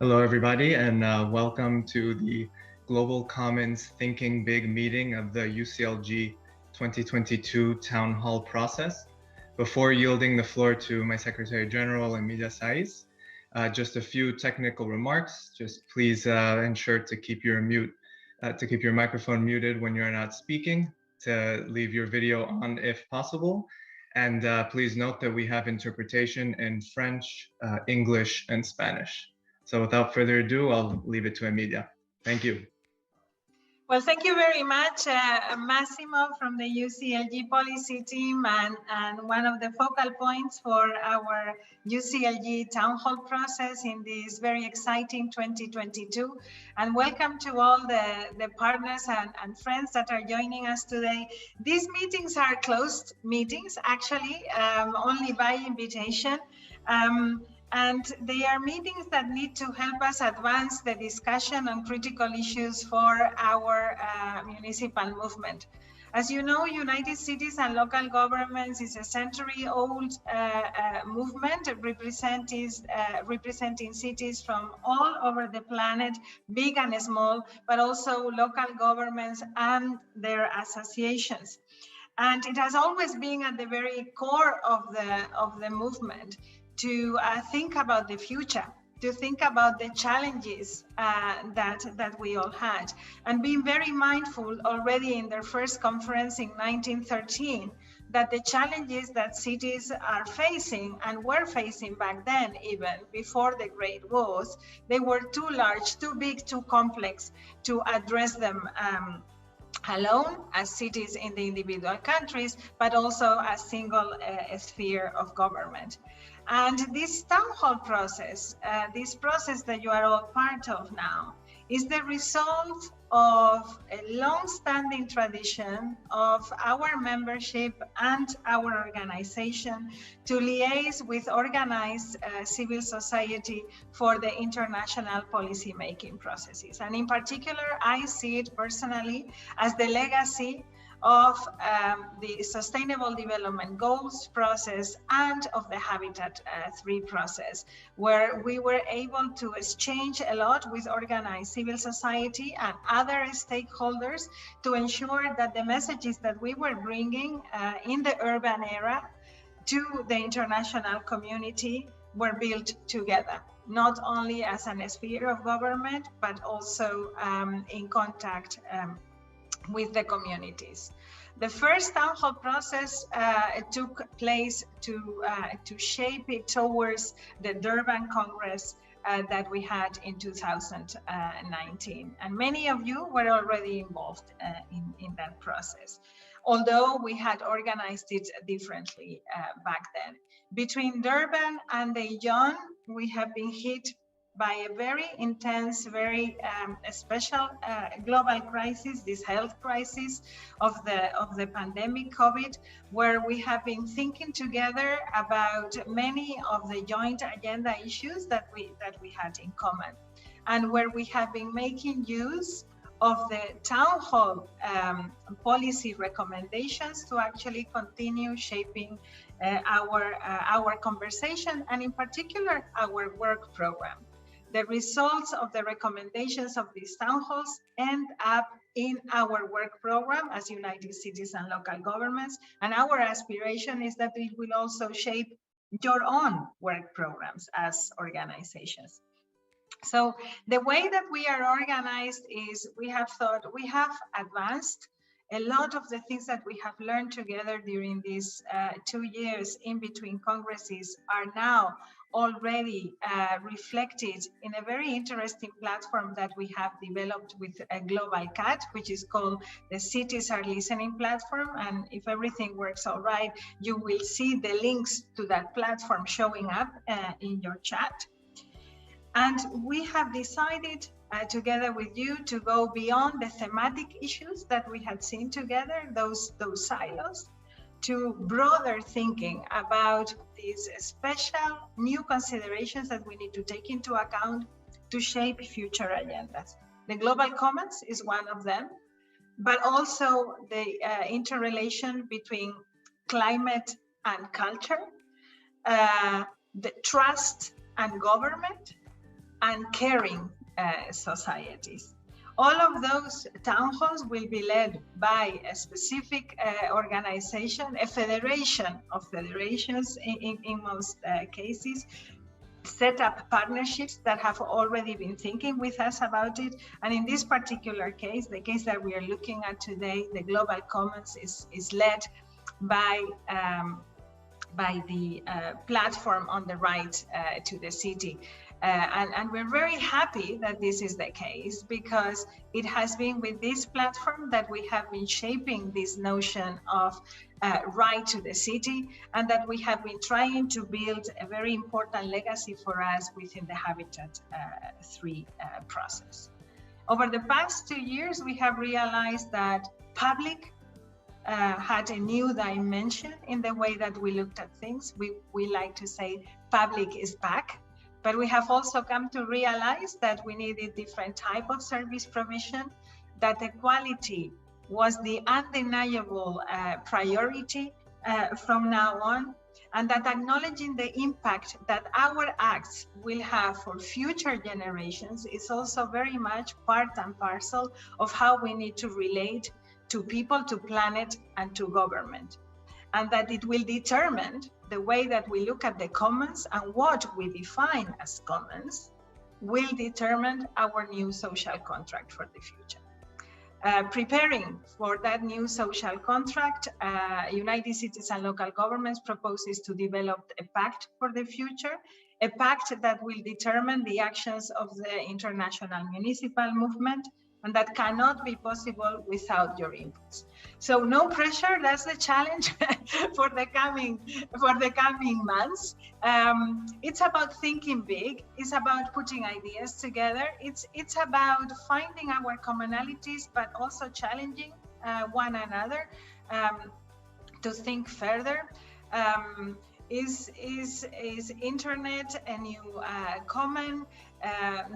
Hello, everybody, and welcome to the Global Commons Thinking Big meeting of the UCLG 2022 Town Hall process. Before yielding the floor to my Secretary General, Emilia Saiz, just a few technical remarks. Just please ensure to keep your microphone muted when you're not speaking, to leave your video on if possible. And please note that we have interpretation in French, English, and Spanish. So without further ado, I'll leave it to Emilia. Thank you. Well, thank you very much, Massimo from the UCLG policy team and one of the focal points for our UCLG town hall process in this very exciting 2022. And welcome to all the partners and friends that are joining us today. These meetings are closed meetings, actually, only by invitation. And they are meetings that need to help us advance the discussion on critical issues for our municipal movement. As you know, United Cities and Local Governments is a century-old movement representing cities from all over the planet, big and small, but also local governments and their associations. And it has always been at the very core of the movement to think about the future, to think about the challenges that we all had, and being very mindful already in their first conference in 1913 that the challenges that cities are facing and were facing back then, even before the Great Wars, they were too large, too big, too complex to address them alone as cities in the individual countries, but also as single sphere of government. And this town hall process, this process that you are all part of now, is the result of a long-standing tradition of our membership and our organization to liaise with organized civil society for the international policy-making processes. And in particular, I see it personally as the legacy of the Sustainable Development Goals process and of the Habitat 3 process, where we were able to exchange a lot with organized civil society and other stakeholders to ensure that the messages that we were bringing in the urban era to the international community were built together, not only as an sphere of government, but also in contact with the communities. The first town hall process took place to shape it towards the Durban Congress that we had in 2019. And many of you were already involved in that process, although we had organized it differently back then. Between Durban and Daejeon, we have been hit by a very intense, very special global crisis, this health crisis of the pandemic COVID, where we have been thinking together about many of the joint agenda issues that we had in common, and where we have been making use of the town hall policy recommendations to actually continue shaping our conversation, and in particular our work program. The results of the recommendations of these town halls end up in our work program as United Cities and Local Governments, and our aspiration is that it will also shape your own work programs as organizations. So the way that we are organized is we have advanced a lot of the things that we have learned together during these 2 years in between congresses are now already reflected in a very interesting platform that we have developed with a Global CAT, which is called the Cities Are Listening platform. And if everything works all right, you will see the links to that platform showing up in your chat. And we have decided together with you to go beyond the thematic issues that we had seen together, those silos, to broader thinking about these special new considerations that we need to take into account to shape future agendas. The global commons is one of them, but also the interrelation between climate and culture, the trust and government, and caring societies. All of those town halls will be led by a specific organization, a federation of federations in most cases, set up partnerships that have already been thinking with us about it. And in this particular case, the case that we are looking at today, the Global Commons is led by the platform on the right to the city. And we're very happy that this is the case, because it has been with this platform that we have been shaping this notion of right to the city, and that we have been trying to build a very important legacy for us within the Habitat 3 process. Over the past 2 years, we have realized that public had a new dimension in the way that we looked at things. We like to say public is back. But we have also come to realize that we needed different type of service provision, that equality was the undeniable priority from now on, and that acknowledging the impact that our acts will have for future generations is also very much part and parcel of how we need to relate to people, to planet, and to government. And that it will determine the way that we look at the commons, and what we define as commons will determine our new social contract for the future. Preparing for that new social contract, United Cities and Local Governments proposes to develop a pact for the future, a pact that will determine the actions of the international municipal movement, and that cannot be possible without your inputs. So no pressure, that's the challenge for the coming months. It's about thinking big, it's about putting ideas together, it's about finding our commonalities, but also challenging one another to think further. Is internet a new common?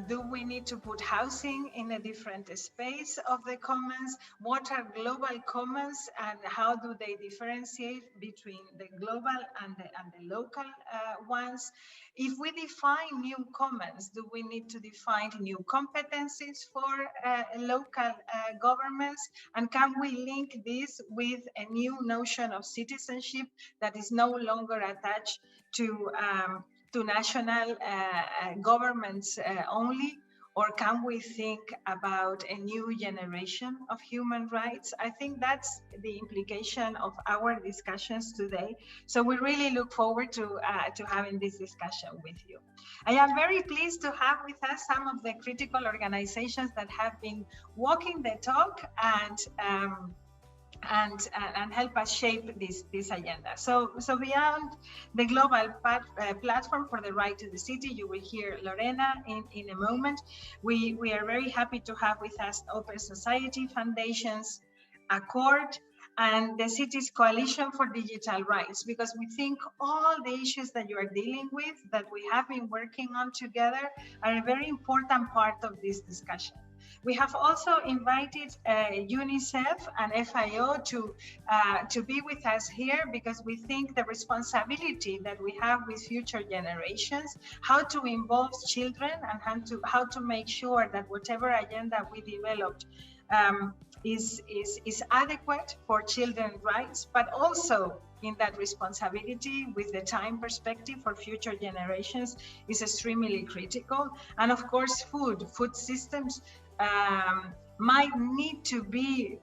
Do we need to put housing in a different space of the commons? What are global commons, and how do they differentiate between the global and the local ones? If we define new commons, do we need to define new competencies for local governments? And can we link this with a new notion of citizenship that is no longer attached to national governments only? Or can we think about a new generation of human rights? I think that's the implication of our discussions today. So we really look forward to having this discussion with you. I am very pleased to have with us some of the critical organizations that have been walking the talk and help us shape this agenda. So beyond the global platform for the right to the city, you will hear Lorena in a moment. We are very happy to have with us Open Society Foundations, Accord, and the Cities Coalition for Digital Rights, because we think all the issues that you are dealing with, that we have been working on together, are a very important part of this discussion. We have also invited Unicef and FIO to be with us here, because we think the responsibility that we have with future generations, how to involve children, and how to make sure that whatever agenda we developed is adequate for children's rights, but also in that responsibility with the time perspective for future generations is extremely critical. And of course, food systems might need to be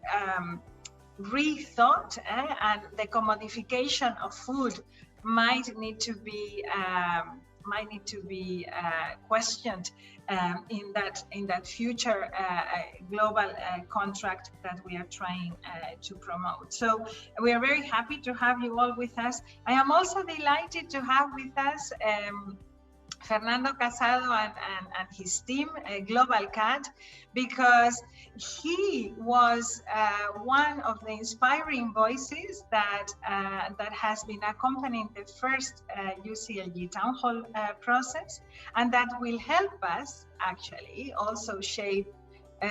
rethought, and the commodification of food might need to be questioned in that future global contract that we are trying to promote. So we are very happy to have you all with us. I am also delighted to have with us Fernando Casado and his team, Global Cat, because he was one of the inspiring voices that has been accompanying the first UCLG town hall process, and that will help us actually also shape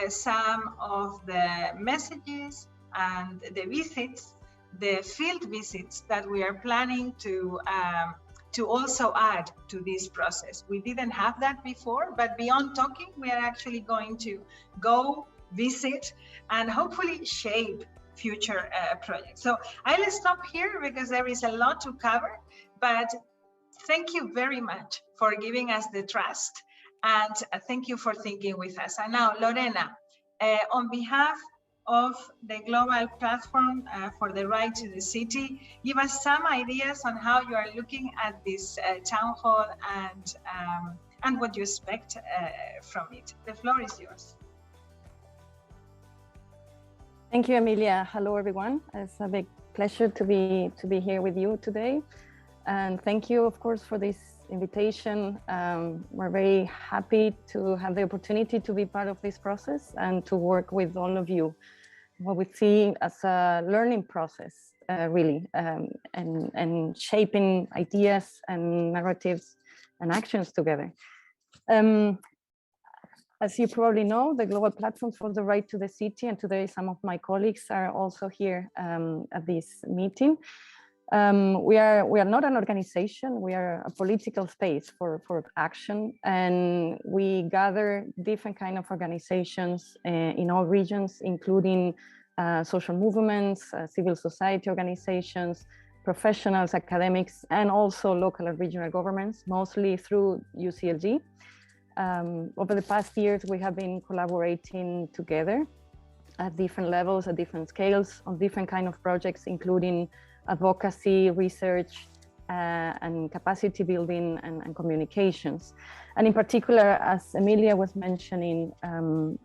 some of the messages and the visits, the field visits that we are planning to to also add to this process. We didn't have that before, but beyond talking, we are actually going to go visit and hopefully shape future projects. So I'll stop here because there is a lot to cover, but thank you very much for giving us the trust, and thank you for thinking with us. And now, Lorena, on behalf of the global platform for the right to the city, give us some ideas on how you are looking at this town hall and what you expect from it. The floor is yours. Thank you, Emilia. Hello, everyone. It's a big pleasure to be here with you today. And thank you, of course, for this invitation. We're very happy to have the opportunity to be part of this process and to work with all of you. What we see as a learning process, really, and shaping ideas and narratives and actions together. As you probably know, the Global Platform for the Right to the City, and today some of my colleagues are also here at this meeting. We are not an organization, we are a political space for action, and we gather different kind of organizations in all regions, including social movements, civil society organizations, professionals, academics, and also local and regional governments, mostly through UCLG. Over the past years, we have been collaborating together at different levels, at different scales, on different kind of projects, including advocacy, research, and capacity building and communications. And in particular, as Emilia was mentioning,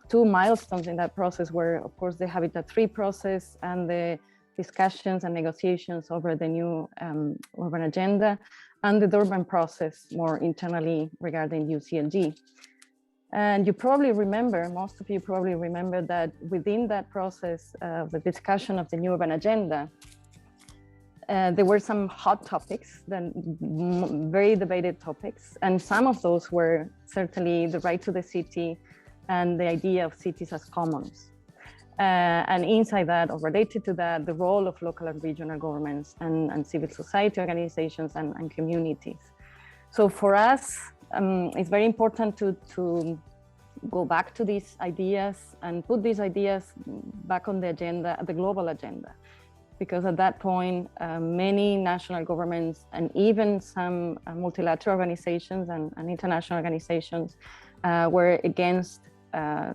two milestones in that process were, of course, the Habitat 3 process and the discussions and negotiations over the new urban agenda, and the Durban process more internally regarding UCLG. And you probably remember, most of you probably remember that within that process of the discussion of the new urban agenda, there were some hot topics, very debated topics, and some of those were certainly the right to the city and the idea of cities as commons. And inside that, or related to that, the role of local and regional governments and civil society organizations and communities. So for us, it's very important to go back to these ideas and put these ideas back on the agenda, the global agenda. Because at that point, many national governments and even some multilateral organizations and international organizations were against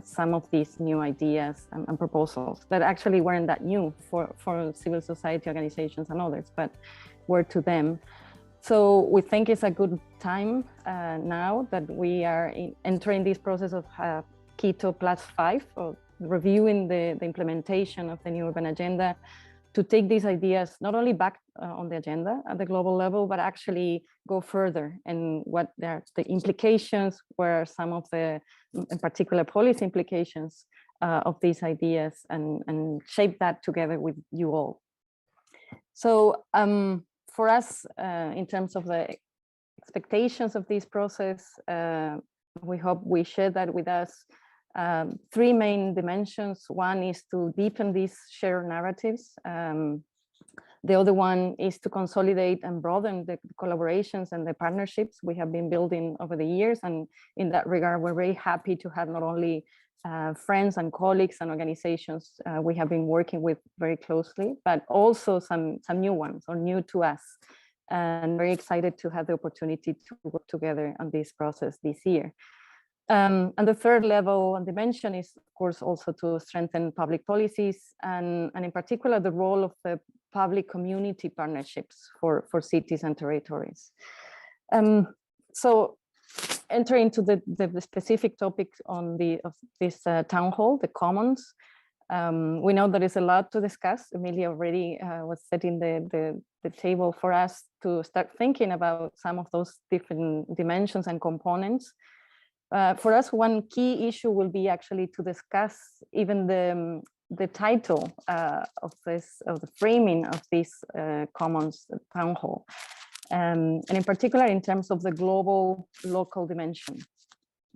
some of these new ideas and proposals that actually weren't that new for civil society organizations and others, but were to them. So we think it's a good time now that we are entering this process of Quito +5, or reviewing the implementation of the new urban agenda, to take these ideas not only back on the agenda at the global level, but actually go further and what are the implications, where are some of the, in particular, policy implications of these ideas, and shape that together with you all. So for us, in terms of the expectations of this process, we hope we share that with us. Three main dimensions. One is to deepen these shared narratives. The other one is to consolidate and broaden the collaborations and the partnerships we have been building over the years. And in that regard, we're very happy to have not only friends and colleagues and organizations we have been working with very closely, but also some new ones, or new to us. And very excited to have the opportunity to work together on this process this year. And the third level and dimension is, of course, also to strengthen public policies, and in particular, the role of the public community partnerships for cities and territories. So entering into the specific topic of this town hall, the commons, we know there is a lot to discuss. Emilia already was setting the table for us to start thinking about some of those different dimensions and components. For us, one key issue will be actually to discuss even the title of the framing of this commons town hall, and in particular in terms of the global local dimension.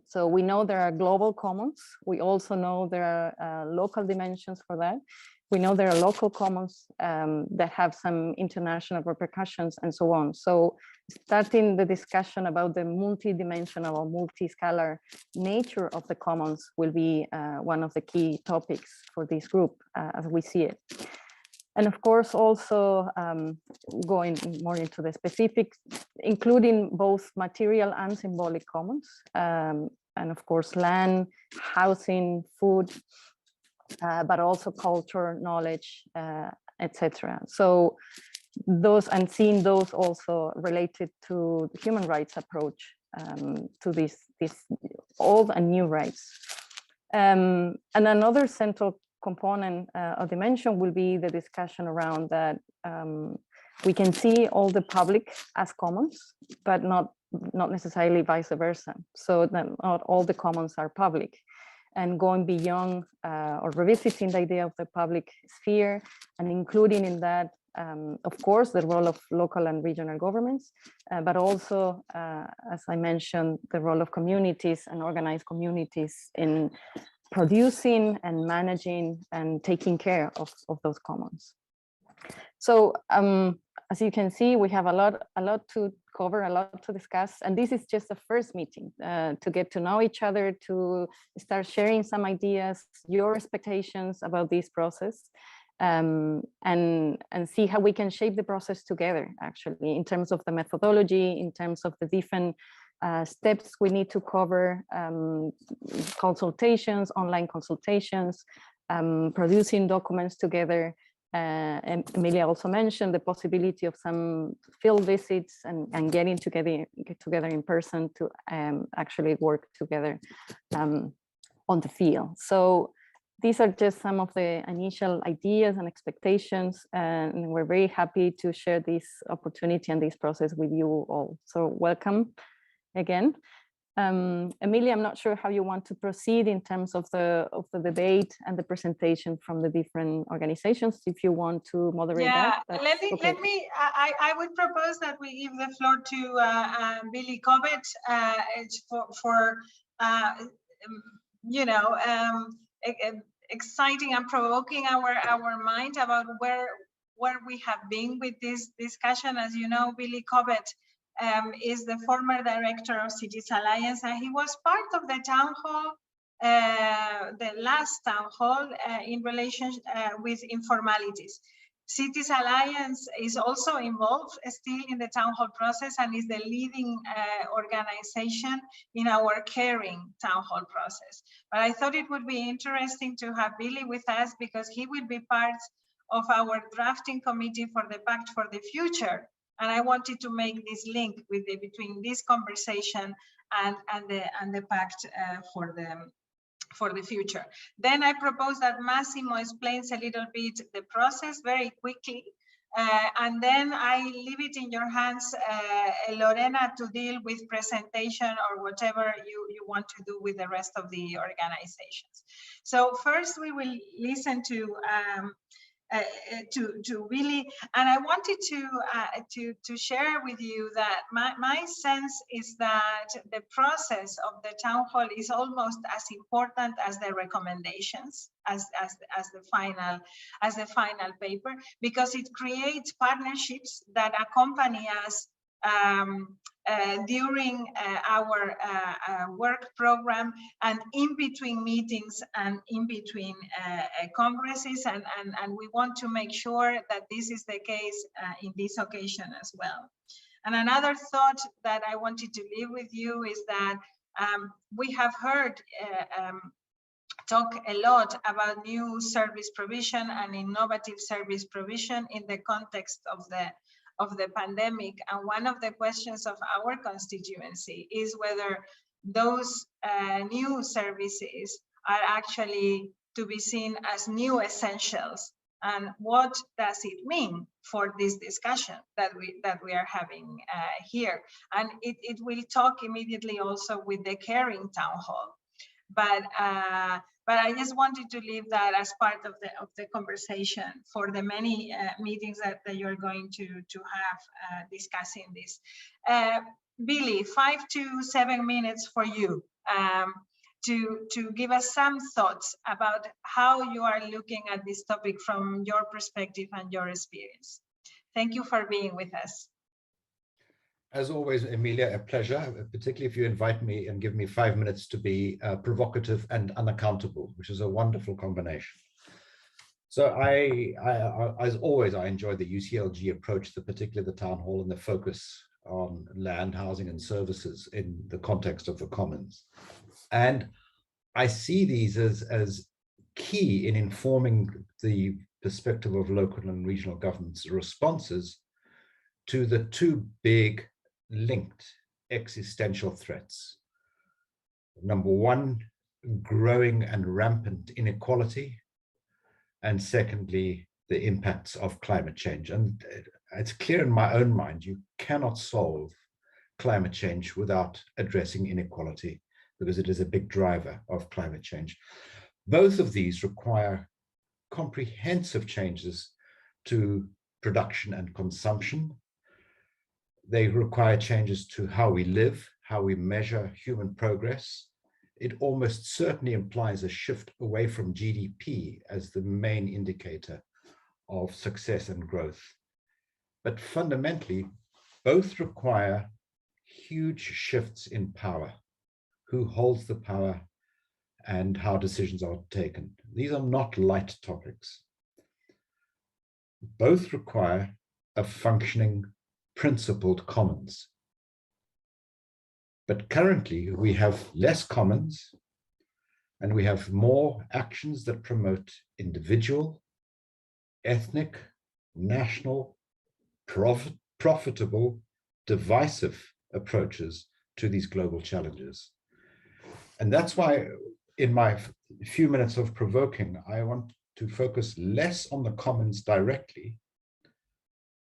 So we know there are global commons. We also know there are local dimensions for that. We know there are local commons that have some international repercussions and so on. So starting the discussion about the multidimensional or multiscalar nature of the commons will be one of the key topics for this group as we see it. And of course, also going more into the specifics, including both material and symbolic commons, and of course, land, housing, food, but also culture, knowledge, etc. So those, and seeing those also related to the human rights approach to this old and new rights. And another central component or dimension will be the discussion around that we can see all the public as commons, but not necessarily vice versa. So that not all the commons are public, and going beyond or revisiting the idea of the public sphere and including in that, of course, the role of local and regional governments, but also, as I mentioned, the role of communities and organized communities in producing and managing and taking care of those commons. So as you can see, we have a lot to cover, a lot to discuss, and this is just the first meeting to get to know each other, to start sharing some ideas, your expectations about this process, and see how we can shape the process together, actually, in terms of the methodology, in terms of the different steps we need to cover, consultations, online consultations, producing documents together. And Emilia also mentioned the possibility of some field visits and get together in person to actually work together on the field. So these are just some of the initial ideas and expectations, and we're very happy to share this opportunity and this process with you all. So welcome again. Emilia, I'm not sure how you want to proceed in terms of the debate and the presentation from the different organizations. If you want to moderate that. I would propose that we give the floor to Billy Cobbett for exciting and provoking our mind about where we have been with this discussion. As you know, Billy Cobbett is the former director of Cities Alliance, and he was part of the town hall, the last town hall in relation with informalities. Cities Alliance is also involved still in the town hall process and is the leading organization in our caring town hall process. But I thought it would be interesting to have Billy with us because he will be part of our drafting committee for the Pact for the Future. And I wanted to make this link with between this conversation and the Pact for the future. Then I propose that Massimo explains a little bit the process very quickly, and then I leave it in your hands, Lorena, to deal with presentation or whatever you want to do with the rest of the organizations. So first we will listen to Billy, and I wanted to share with you that my sense is that the process of the town hall is almost as important as the recommendations, as the final paper, because it creates partnerships that accompany us during our work program and in between meetings and in between congresses, and we want to make sure that this is the case in this occasion as well. And another thought that I wanted to leave with you is that we have heard talk a lot about new service provision and innovative service provision in the context of the pandemic, and one of the questions of our constituency is whether those new services are actually to be seen as new essentials, and what does it mean for this discussion that we are having here. And it will talk immediately also with the caring town hall, but I just wanted to leave that as part of the conversation for the many meetings that you're going to have discussing this. Billy, 5 to 7 minutes for you to give us some thoughts about how you are looking at this topic from your perspective and your experience. Thank you for being with us. As always, Emilia, a pleasure, particularly if you invite me and give me 5 minutes to be provocative and unaccountable, which is a wonderful combination. So as always, I enjoy the UCLG approach, particularly the town hall and the focus on land, housing, and services in the context of the commons. And I see these as key in informing the perspective of local and regional governments' responses to the two big linked existential threats. Number one, growing and rampant inequality. And secondly, the impacts of climate change. And it's clear in my own mind, you cannot solve climate change without addressing inequality, because it is a big driver of climate change. Both of these require comprehensive changes to production and consumption. They require changes to how we live, how we measure human progress. It almost certainly implies a shift away from GDP as the main indicator of success and growth. But fundamentally, both require huge shifts in power. Who holds the power and how decisions are taken. These are not light topics. Both require a functioning principled commons. But currently we have less commons and we have more actions that promote individual, ethnic, national, profitable, divisive approaches to these global challenges. And that's why in my few minutes of provoking, I want to focus less on the commons directly.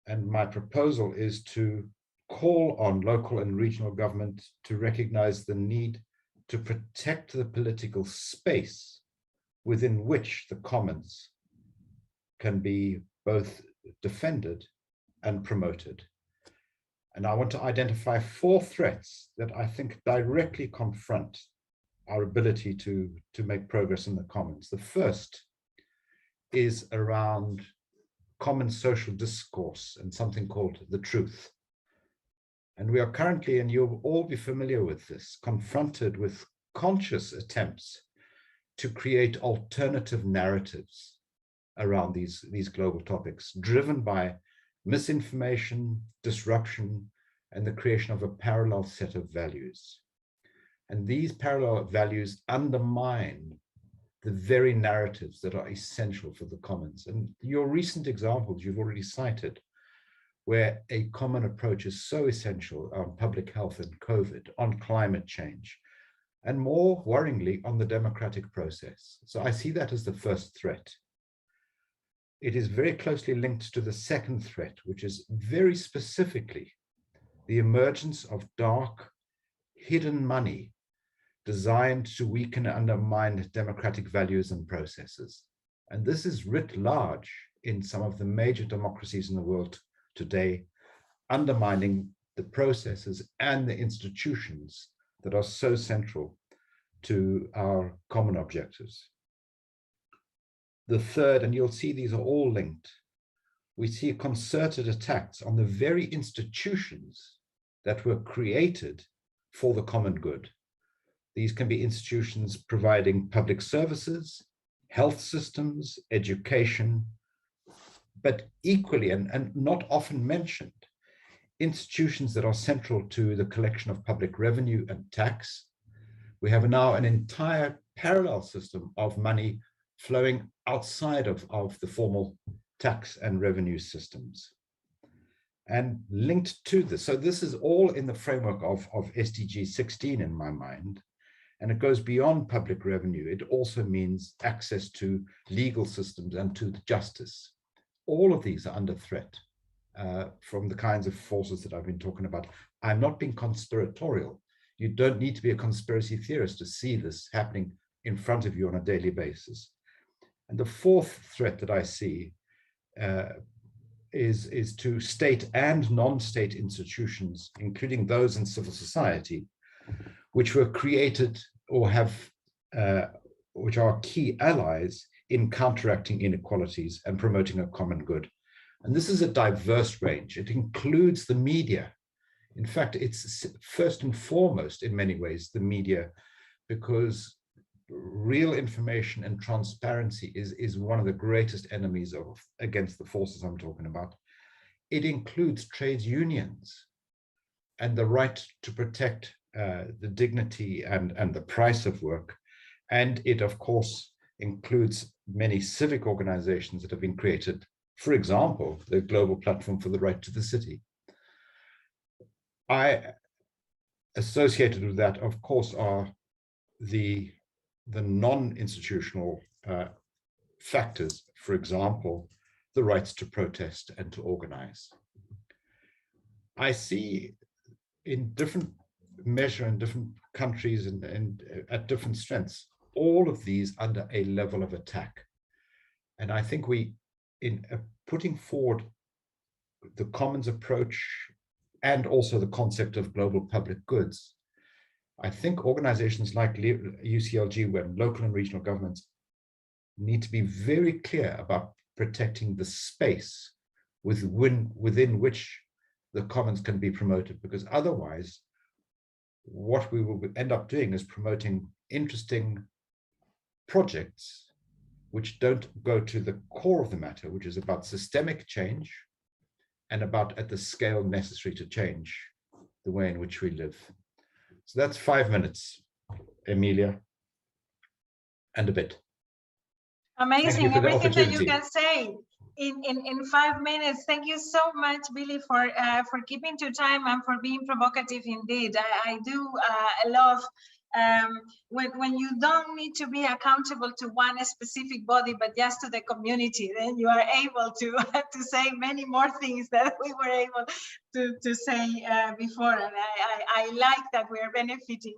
And my proposal is to call on local and regional government to recognize the need to protect the political space within which the commons can be both defended and promoted. And I want to identify 4 threats that I think directly confront our ability to make progress in the commons. The first is around common social discourse and something called the truth. And we are currently, and you'll all be familiar with this, confronted with conscious attempts to create alternative narratives around these global topics, driven by misinformation, disruption, and the creation of a parallel set of values. And these parallel values undermine the very narratives that are essential for the commons. And your recent examples you've already cited, where a common approach is so essential on public health and COVID, on climate change, and more worryingly, on the democratic process. So I see that as the first threat. It is very closely linked to the second threat, which is very specifically the emergence of dark, hidden money designed to weaken and undermine democratic values and processes. And this is writ large in some of the major democracies in the world today, undermining the processes and the institutions that are so central to our common objectives. The third, and you'll see these are all linked, we see concerted attacks on the very institutions that were created for the common good. These can be institutions providing public services, health systems, education, but equally, and not often mentioned, institutions that are central to the collection of public revenue and tax. We have now an entire parallel system of money flowing outside of the formal tax and revenue systems. And linked to this, so this is all in the framework of SDG 16 in my mind, and it goes beyond public revenue. It also means access to legal systems and to justice. All of these are under threat from the kinds of forces that I've been talking about. I'm not being conspiratorial. You don't need to be a conspiracy theorist to see this happening in front of you on a daily basis. And the fourth threat that I see is to state and non-state institutions, including those in civil society, which were created or have, which are key allies in counteracting inequalities and promoting a common good. And this is a diverse range. It includes the media, In fact, it's first and foremost, in many ways, the media, because real information and transparency is one of the greatest enemies against the forces I'm talking about. It includes trade unions and the right to protect the dignity and the price of work. And it, of course, includes many civic organizations that have been created. For example, the Global Platform for the Right to the City. Associated with that, of course, are the non-institutional factors, for example, the rights to protest and to organize. I see in different measure in different countries and at different strengths, all of these under a level of attack. And I think in putting forward the commons approach and also the concept of global public goods, I think organizations like UCLG, where local and regional governments need to be very clear about protecting the space within which the commons can be promoted, because otherwise what we will end up doing is promoting interesting projects which don't go to the core of the matter, which is about systemic change and about at the scale necessary to change the way in which we live. So that's 5 minutes, Emilia, and a bit. Amazing, everything that you can say in 5 minutes. Thank you so much, Billy, for keeping to time and for being provocative indeed. I do love when you don't need to be accountable to one specific body, but just to the community, then you are able to say many more things that we were able to say before. And I like that we are benefiting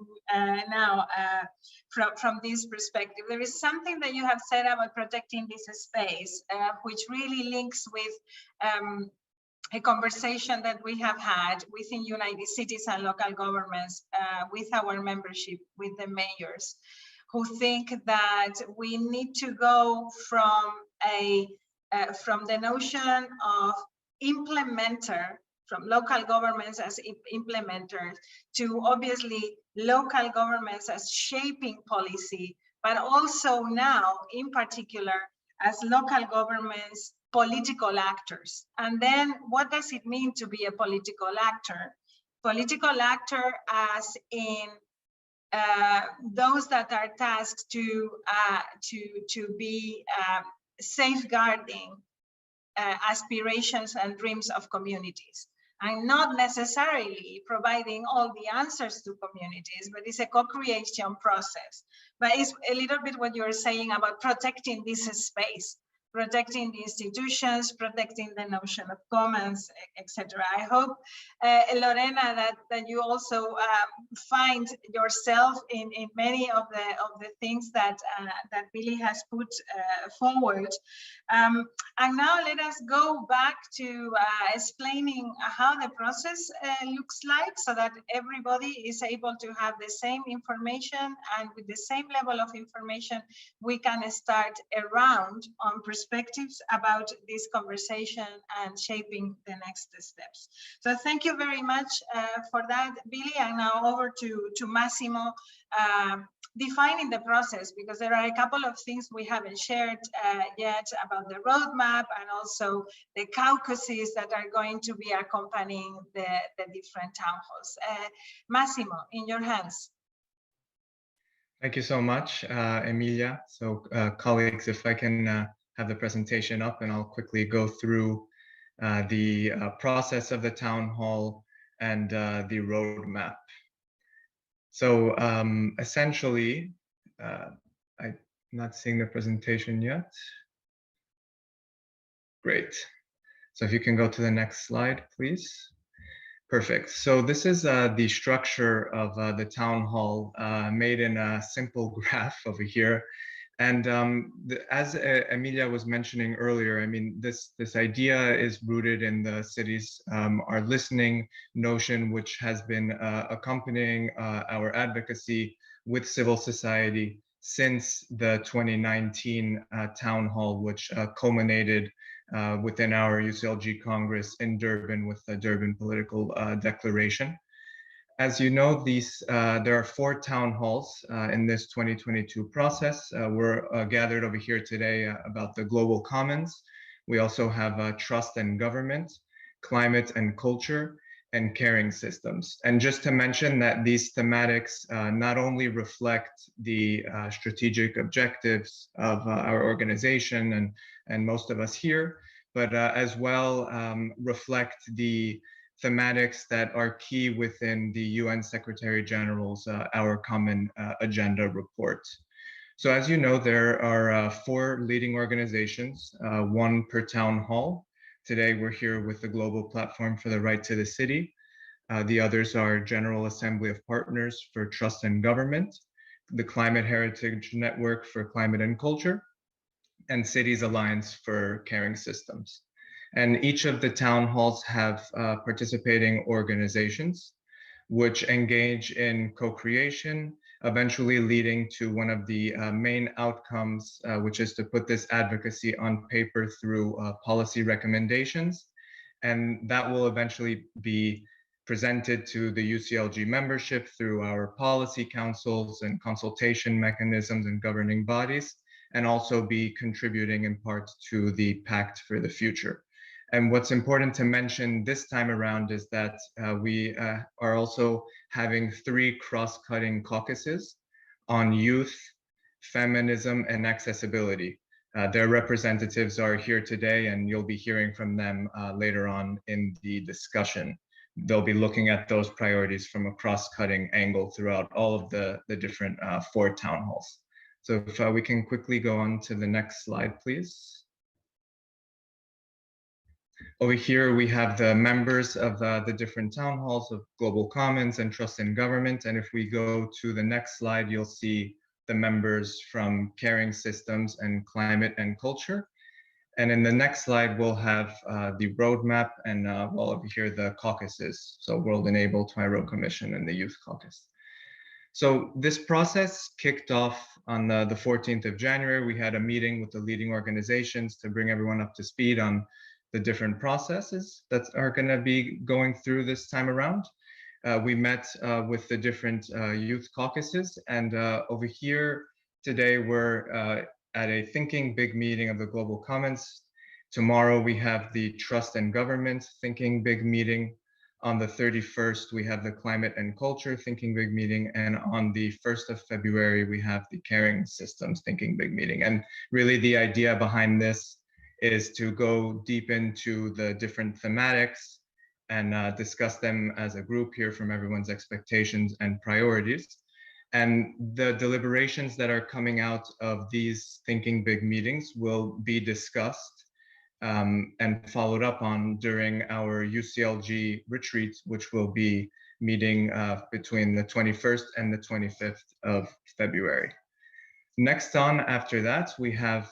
now from this perspective. There is something that you have said about protecting this space, which really links with a conversation that we have had within United Cities and local governments with our membership, with the mayors, who think that we need to go from the notion of implementer, from local governments as implementers, to obviously local governments as shaping policy, but also now in particular as local governments political actors. And then what does it mean to be a political actor? Political actor as in those that are tasked to be safeguarding aspirations and dreams of communities, and not necessarily providing all the answers to communities, but it's a co-creation process. But it's a little bit what you're saying about protecting this space, protecting the institutions, protecting the notion of commons, etc. I hope, Lorena, that you also find yourself in many of the things that Billy has put forward. And now let us go back to explaining how the process looks like, so that everybody is able to have the same information, and with the same level of information, we can start a round on perspectives about this conversation and shaping the next steps. So thank you very much for that, Billy. And now over to Massimo, defining the process, because there are a couple of things we haven't shared yet about the roadmap and also the caucuses that are going to be accompanying the different town halls. Massimo, in your hands. Thank you so much, Emilia. So colleagues, if I can have the presentation up, and I'll quickly go through the process of the town hall and the roadmap. So essentially, I'm not seeing the presentation yet. Great. So if you can go to the next slide, please. Perfect. So this is the structure of the town hall made in a simple graph over here. And as Emilia was mentioning earlier, I mean, this idea is rooted in the cities our listening notion, which has been accompanying our advocacy with civil society since the 2019 town hall, which culminated within our UCLG Congress in Durban with the Durban Political Declaration. As you know, there are 4 town halls in this 2022 process. We're gathered over here today about the global commons. We also have trust and government, climate and culture, and caring systems. And just to mention that these thematics not only reflect the strategic objectives of our organization and most of us here, but as well reflect the thematics that are key within the UN Secretary General's Our Common Agenda report. So as you know, there are 4 leading organizations, 1 per town hall. Today, we're here with the Global Platform for the Right to the City. The others are General Assembly of Partners for Trust and Government, the Climate Heritage Network for Climate and Culture, and Cities Alliance for Caring Systems. And each of the town halls have participating organizations which engage in co-creation, eventually leading to one of the main outcomes, which is to put this advocacy on paper through policy recommendations. And that will eventually be presented to the UCLG membership through our policy councils and consultation mechanisms and governing bodies, and also be contributing in part to the Pact for the Future. And what's important to mention this time around is that we are also having 3 cross-cutting caucuses on youth, feminism, and accessibility. Their representatives are here today, and you'll be hearing from them later on in the discussion. They'll be looking at those priorities from a cross-cutting angle throughout all of the different 4 town halls. So if we can quickly go on to the next slide, please. Over here, we have the members of the different town halls of Global Commons and Trust in Government. And if we go to the next slide, you'll see the members from Caring Systems and Climate and Culture. And in the next slide, we'll have the roadmap and well, over here, the caucuses. So World Enabled, Twiro Commission, and the Youth Caucus. So this process kicked off on the 14th of January. We had a meeting with the leading organizations to bring everyone up to speed on the different processes that are going to be going through this time around. We met with the different youth caucuses, and over here today we're at a Thinking Big meeting of the Global Commons. Tomorrow we have the Trust and Government Thinking Big meeting. On the 31st, we have the Climate and Culture Thinking Big meeting. And on the 1st of February, we have the Caring Systems Thinking Big meeting. And really the idea behind this is to go deep into the different thematics and discuss them as a group, hear from everyone's expectations and priorities. And the deliberations that are coming out of these Thinking Big meetings will be discussed and followed up on during our UCLG retreat, which will be meeting between the 21st and the 25th of February. Next on after that, we have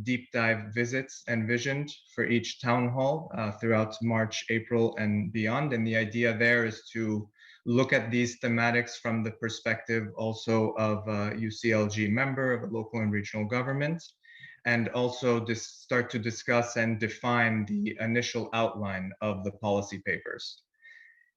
deep dive visits envisioned for each town hall throughout March, April, and beyond. And the idea there is to look at these thematics from the perspective also of a UCLG member of a local and regional government, and also start to discuss and define the initial outline of the policy papers.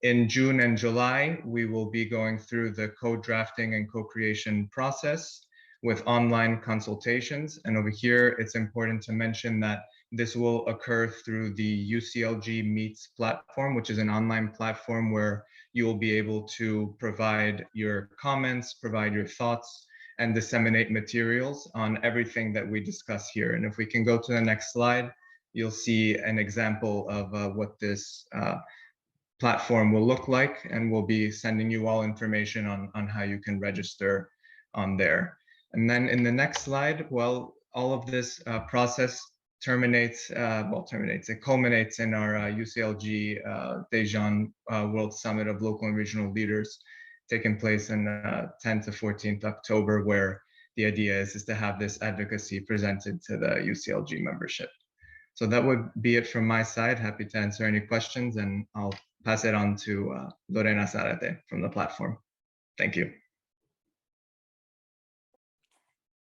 In June and July, we will be going through the co-drafting and co-creation process with online consultations. And over here, it's important to mention that this will occur through the UCLG Meets platform, which is an online platform where you will be able to provide your comments, provide your thoughts, and disseminate materials on everything that we discuss here. And if we can go to the next slide, you'll see an example of what this platform will look like, and we'll be sending you all information on how you can register on there. And then in the next slide, well, all of this process it culminates in our UCLG Daejeon World Summit of Local and Regional Leaders taking place in 10th to 14th October, where the idea is to have this advocacy presented to the UCLG membership. So that would be it from my side. Happy to answer any questions, and I'll pass it on to Lorena Zarate from the platform. Thank you.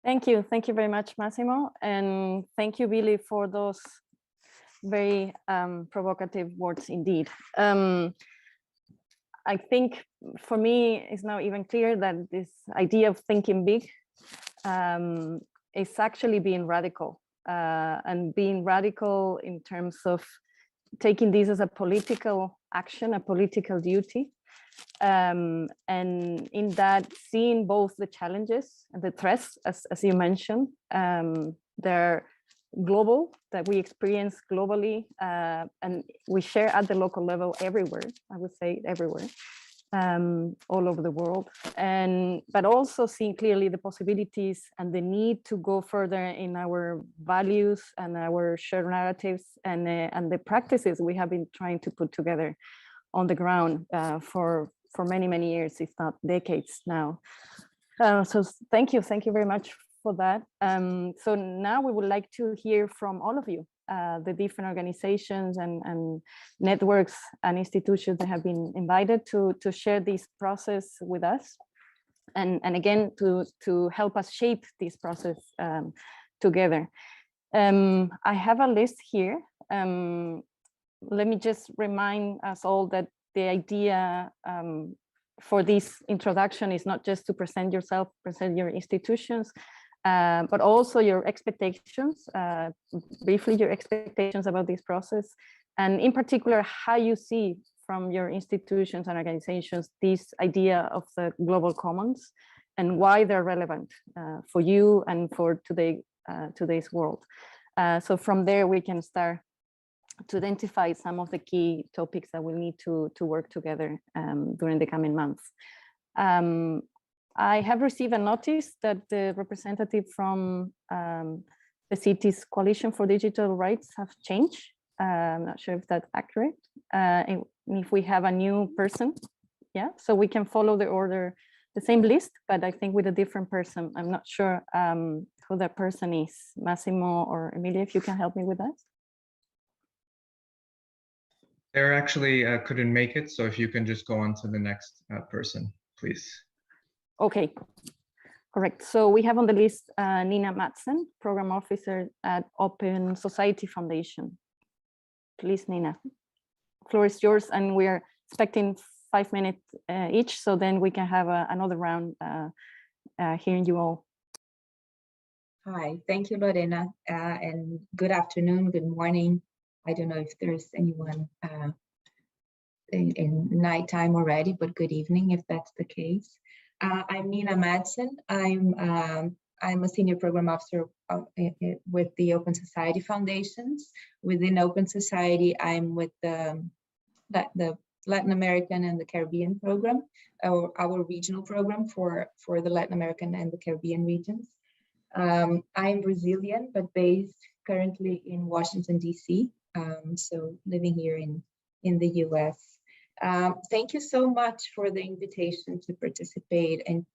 Thank you very much, Massimo, and thank you, Billy, for those very provocative words indeed. I think for me, it's now even clear that this idea of thinking big is actually being radical, and being radical in terms of taking this as a political action, a political duty. And in that, seeing both the challenges and the threats, as you mentioned, they're global, that we experience globally, and we share at the local level everywhere, I would say everywhere, all over the world. But also seeing clearly the possibilities and the need to go further in our values and our shared narratives and the practices we have been trying to put together on the ground for many, many years, if not decades now. So thank you very much for that. So now we would like to hear from all of you, the different organizations and networks and institutions that have been invited to share this process with us, and again to help us shape this process together. I have a list here. Let me just remind us all that the idea for this introduction is not just to present yourself, present your institutions, but also your expectations, briefly your expectations about this process, and in particular, how you see from your institutions and organizations this idea of the global commons and why they're relevant for you and for today's world. So from there, we can start to identify some of the key topics that we need to work together during the coming months. I have received a notice that the representative from the city's Coalition for Digital Rights have changed. I'm not sure if that's accurate. And if we have a new person, yeah, so we can follow the order, the same list, but I think with a different person. I'm not sure who that person is, Massimo or Emilia, if you can help me with that. They actually couldn't make it, so if you can just go on to the next person, please. Okay, correct. So we have on the list Nina Madsen, Program Officer at Open Society Foundation. Please, Nina, floor is yours, and we're expecting 5 minutes each, so then we can have another round hearing you all. Hi, thank you, Lorena, and good afternoon, good morning. I don't know if there's anyone in nighttime already, but good evening if that's the case. I'm Nina Madsen. I'm a senior program officer with the Open Society Foundations. Within Open Society, I'm with the Latin American and the Caribbean program, our regional program for the Latin American and the Caribbean regions. I'm Brazilian, but based currently in Washington, D.C., so living here in the US. Thank you so much for the invitation to participate and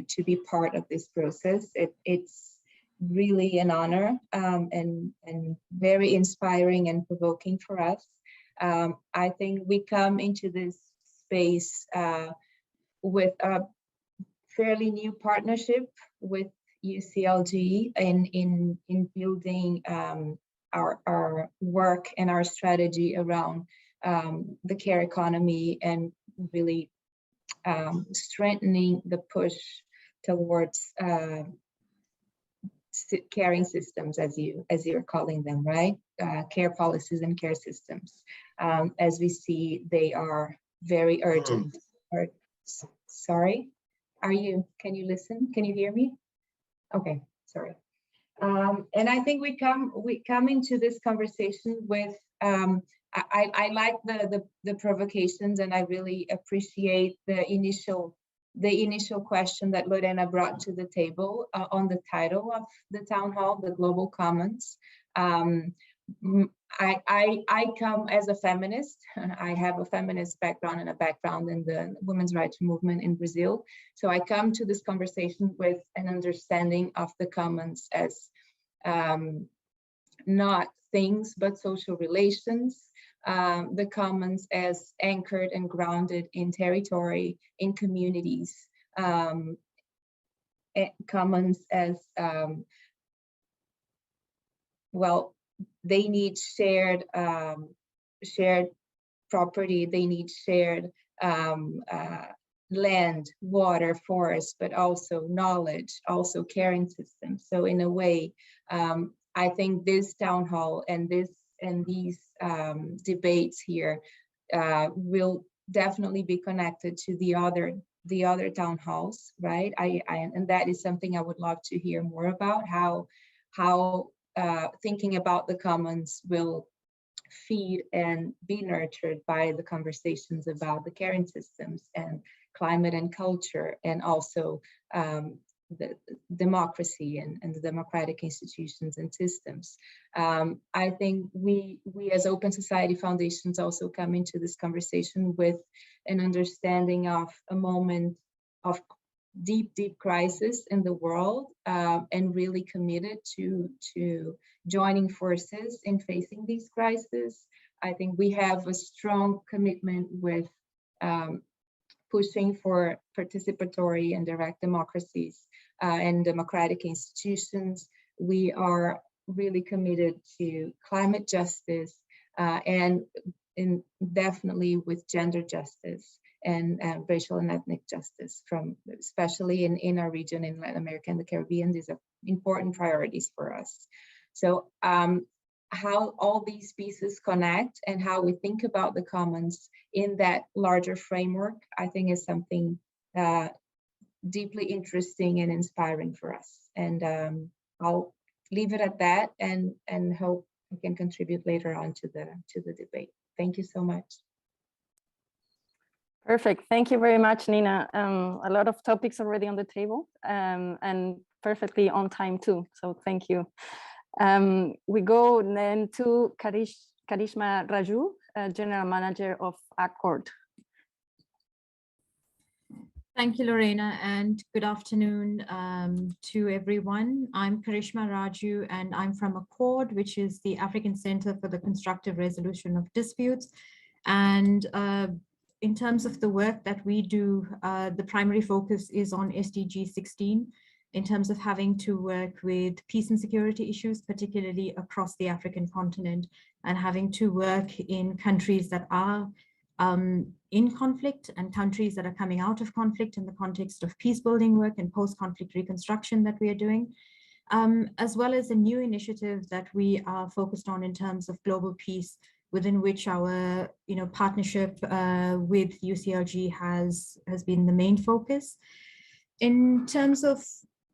to be part of this process. It's really an honor and very inspiring and provoking for us. I think we come into this space with a fairly new partnership with UCLG in building our work and our strategy around the care economy and really strengthening the push towards caring systems, as you're calling them, right? Care policies and care systems. As we see, they are very urgent. Sorry, can you listen? Can you hear me? Okay, sorry. And I think we come into this conversation with, I like the provocations, and I really appreciate the initial question that Lorena brought to the table on the title of the town hall, the Global Commons. I come as a feminist. I have a feminist background and a background in the women's rights movement in Brazil. So I come to this conversation with an understanding of the commons as not things, but social relations. The commons as anchored and grounded in territory, in communities. Commons as, well, they need shared property, they need shared land, water, forest, but also knowledge, also caring systems. So in a way, I think this town hall and these debates here will definitely be connected to the other town halls, right? And that is something I would love to hear more about, how thinking about the commons will feed and be nurtured by the conversations about the caring systems and climate and culture, and also the democracy and the democratic institutions and systems. I think we as Open Society Foundations also come into this conversation with an understanding of a moment of deep crisis in the world, and really committed to joining forces in facing these crises. I think we have a strong commitment with pushing for participatory and direct democracies and democratic institutions. We are really committed to climate justice and definitely with gender justice and racial and ethnic justice, especially in our region in Latin America and the Caribbean. These are important priorities for us. So how all these pieces connect and how we think about the commons in that larger framework, I think is something deeply interesting and inspiring for us. And I'll leave it at that and hope I can contribute later on to the debate. Thank you so much. Perfect. Thank you very much, Nina. A lot of topics already on the table and perfectly on time too. So thank you. We go then to Karishma Raju, General Manager of Accord. Thank you, Lorena, and good afternoon to everyone. I'm Karishma Raju, and I'm from Accord, which is the African Center for the Constructive Resolution of Disputes. And in terms of the work that we do, the primary focus is on SDG 16, in terms of having to work with peace and security issues, particularly across the African continent, and having to work in countries that are in conflict and countries that are coming out of conflict in the context of peace building work and post-conflict reconstruction that we are doing, as well as a new initiative that we are focused on in terms of global peace, within which our partnership with UCLG has been the main focus. In terms of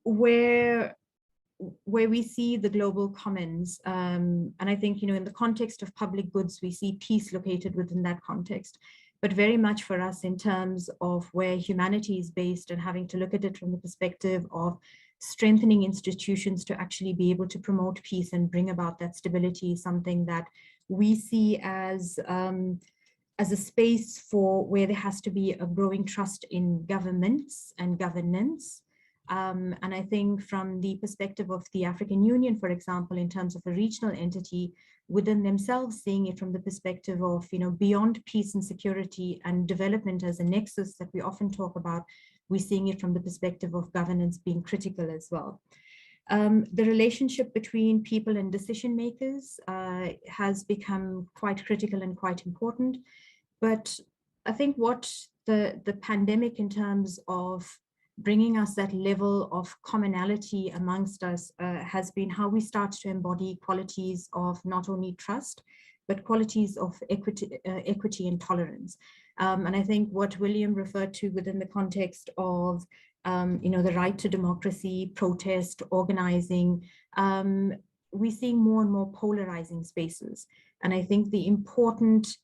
where we see the global commons, and I think in the context of public goods, we see peace located within that context, but very much for us in terms of where humanity is based and having to look at it from the perspective of strengthening institutions to actually be able to promote peace and bring about that stability, something that we see as a space for where there has to be a growing trust in governments and governance. And I think from the perspective of the African Union, for example, in terms of a regional entity within themselves, seeing it from the perspective of, beyond peace and security and development as a nexus that we often talk about, we're seeing it from the perspective of governance being critical as well. The relationship between people and decision makers has become quite critical and quite important. But I think what the pandemic in terms of bringing us that level of commonality amongst us has been how we start to embody qualities of not only trust, but qualities of equity and tolerance. And I think what William referred to within the context of the right to democracy, protest, organizing, we're seeing more and more polarizing spaces. And I think the important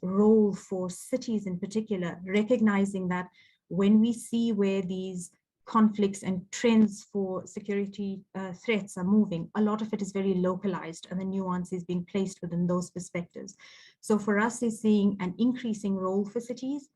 role for cities in particular, recognizing that when we see where these conflicts and trends for security threats are moving, a lot of it is very localized and the nuance is being placed within those perspectives. So for us, is seeing an increasing role for cities.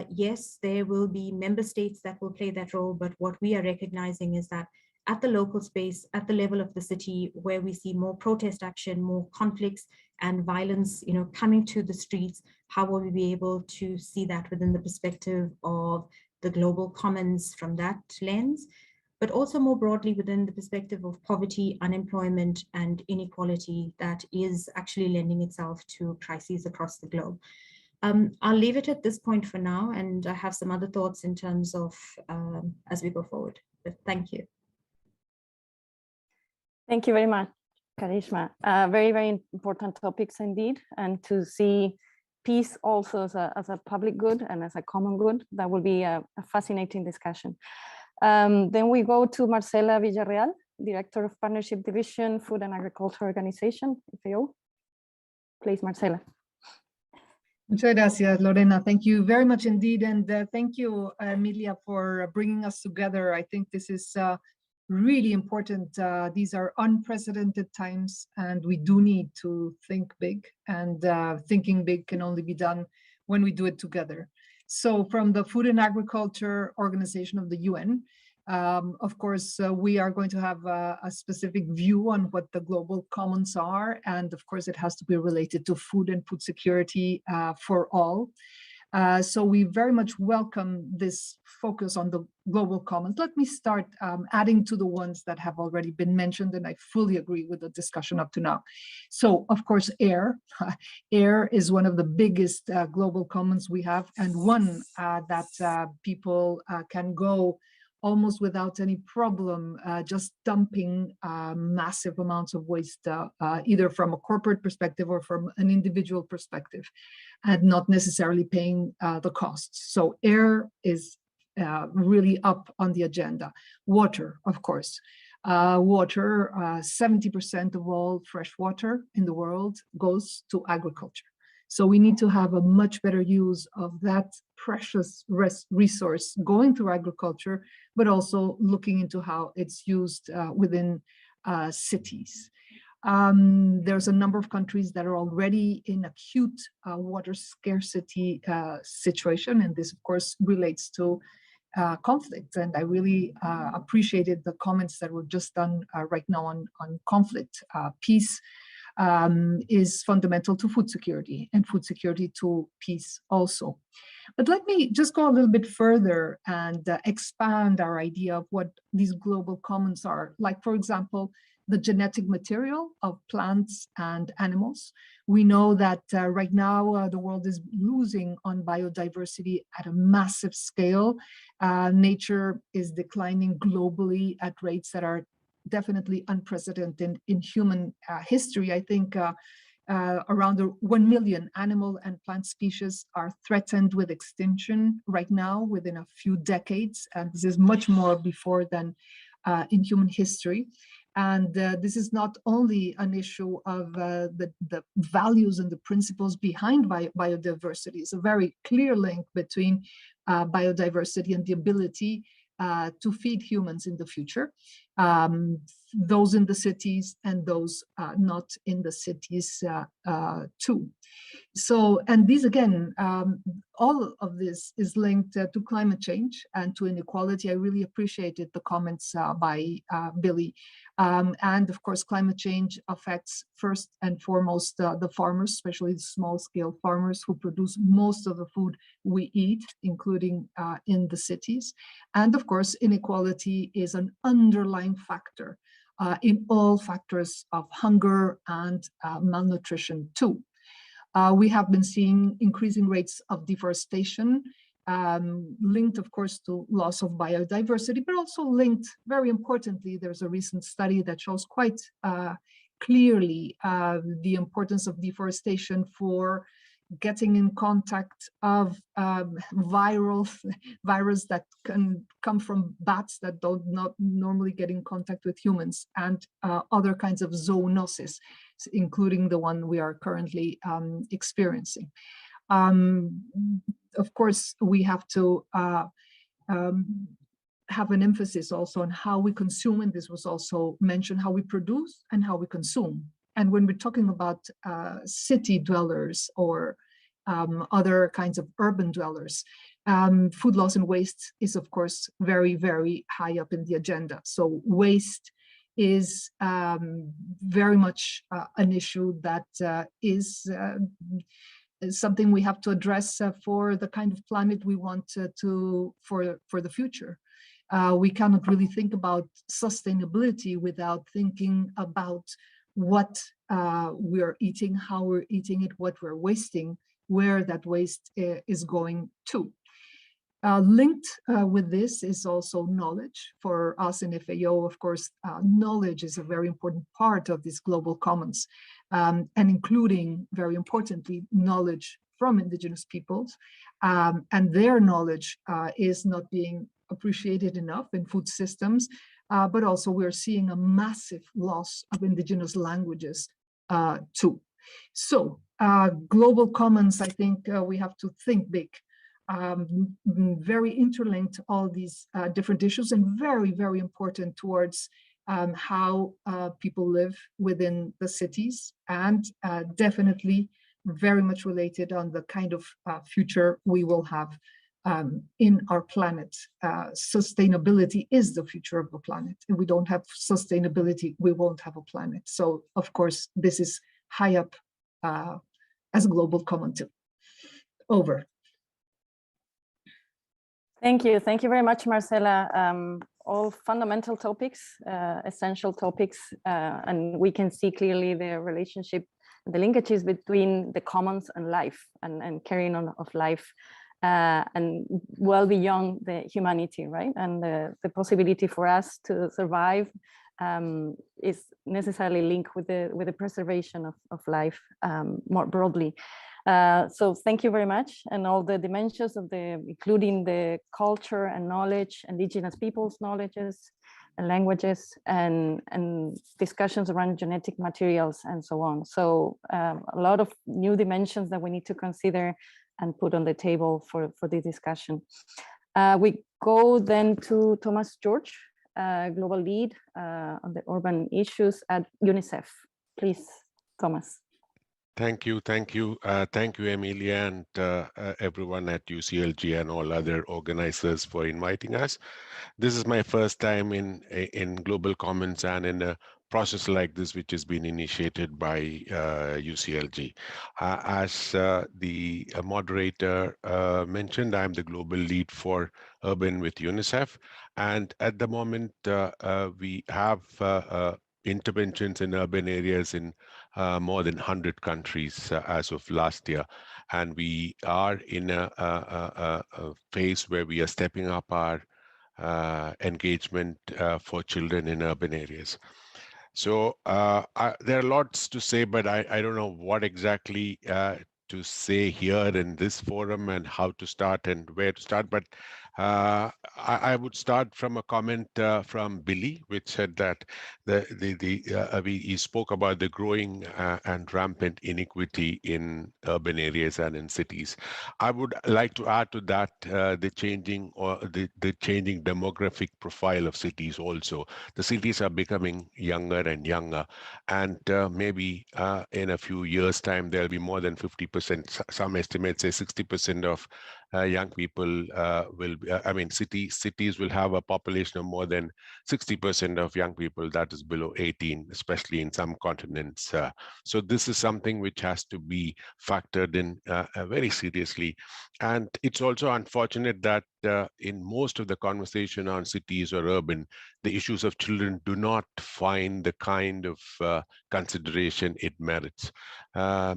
Yes, there will be member states that will play that role, but what we are recognizing is that at the local space, at the level of the city, where we see more protest action, more conflicts and violence, coming to the streets, how will we be able to see that within the perspective of the global commons from that lens? but also more broadly within the perspective of poverty, unemployment, and inequality that is actually lending itself to crises across the globe. I'll leave it at this point for now, and I have some other thoughts in terms of as we go forward. But thank you. Thank you very much, Karishma. Very, very important topics indeed, and to see peace also as a public good and as a common good, that will be a fascinating discussion. Then we go to Marcella Villarreal, Director of Partnership Division, Food and Agriculture Organization, FAO. Please, Marcella. Muchas gracias, Lorena. Thank you very much indeed. And thank you, Emilia, for bringing us together. I think this is really important. These are unprecedented times, and we do need to think big. And thinking big can only be done when we do it together. So from the Food and Agriculture Organization of the UN, of course, we are going to have a specific view on what the global commons are. And of course, it has to be related to food and food security for all. So we very much welcome this focus on the global commons. Let me start adding to the ones that have already been mentioned, and I fully agree with the discussion up to now. So, of course, air. Air is one of the biggest global commons we have, and one that people can go almost without any problem, just dumping massive amounts of waste, either from a corporate perspective or from an individual perspective, and not necessarily paying the costs. So air is really up on the agenda. Water, of course. Water, 70% of all fresh water in the world goes to agriculture. So we need to have a much better use of that precious resource going through agriculture, but also looking into how it's used within cities. There's a number of countries that are already in acute water scarcity situation, and this, of course, relates to conflict. And I really appreciated the comments that were just done right now on conflict. Peace is fundamental to food security, and food security to peace also. But let me just go a little bit further and expand our idea of what these global commons are. Like, for example, the genetic material of plants and animals. We know that right now the world is losing on biodiversity at a massive scale. Nature is declining globally at rates that are definitely unprecedented in human history. I think around 1 million animal and plant species are threatened with extinction right now within a few decades. And this is much more before than in human history. And this is not only an issue of the values and the principles behind biodiversity. It's a very clear link between biodiversity and the ability to feed humans in the future, those in the cities and those not in the cities too. So, and these again, all of this is linked to climate change and to inequality. I really appreciated the comments by Billy. And of course, climate change affects first and foremost the farmers, especially the small scale farmers who produce most of the food we eat, including in the cities. And of course, inequality is an underlying factor in all factors of hunger and malnutrition too. We have been seeing increasing rates of deforestation, linked, of course, to loss of biodiversity, but also linked, very importantly, there's a recent study that shows quite clearly the importance of deforestation for getting in contact of virus that can come from bats that don't not normally get in contact with humans, and other kinds of zoonosis, including the one we are currently experiencing. Of course, we have to have an emphasis also on how we consume, and this was also mentioned, how we produce and how we consume. And when we're talking about city dwellers or other kinds of urban dwellers, food loss and waste is, of course, very, very high up in the agenda. So waste is very much an issue that is something we have to address for the kind of planet we want for the future. We cannot really think about sustainability without thinking about what we're eating, how we're eating it, what we're wasting, where that waste is going to. Linked with this is also knowledge. For us in FAO, of course, knowledge is a very important part of this global commons, and including, very importantly, knowledge from indigenous peoples. And their knowledge is not being appreciated enough in food systems, but also we're seeing a massive loss of indigenous languages too. So global commons, I think we have to think big. Very interlinked, all these different issues, and very, very important towards how people live within the cities, and definitely very much related on the kind of future we will have in our planet. Sustainability is the future of the planet. If we don't have sustainability, we won't have a planet. So, of course, this is high up as a global common too. Over. Thank you very much, Marcella. All fundamental topics, essential topics, and we can see clearly the relationship, the linkages between the commons and life, and carrying on of life, and well beyond the humanity, right? And the possibility for us to survive is necessarily linked with the preservation of life more broadly. So thank you very much, and all the dimensions of including the culture and knowledge, indigenous peoples' knowledges and languages, and discussions around genetic materials and so on. So a lot of new dimensions that we need to consider and put on the table for the discussion. We go then to Thomas George, Global Lead on the urban issues at UNICEF. Please, Thomas. Thank you, Emilia, and everyone at UCLG and all other organizers for inviting us. This is my first time in Global Commons and in a process like this, which has been initiated by UCLG. As the moderator mentioned, I'm the global lead for Urban with UNICEF, and at the moment we have interventions in urban areas in more than 100 countries as of last year. And we are in a phase where we are stepping up our engagement for children in urban areas. So there are lots to say, but I don't know what exactly to say here in this forum and how to start and where to start. But I would start from a comment from Billy, which said that he spoke about the growing and rampant inequity in urban areas and in cities. I would like to add to that the changing demographic profile of cities also. The cities are becoming younger and younger, and maybe in a few years' time there'll be more than 50%. Some estimates say 60% of young people cities will have a population of more than 60% of young people that is below 18, especially in some continents. So this is something which has to be factored in very seriously. And it's also unfortunate that in most of the conversation on cities or urban, the issues of children do not find the kind of consideration it merits.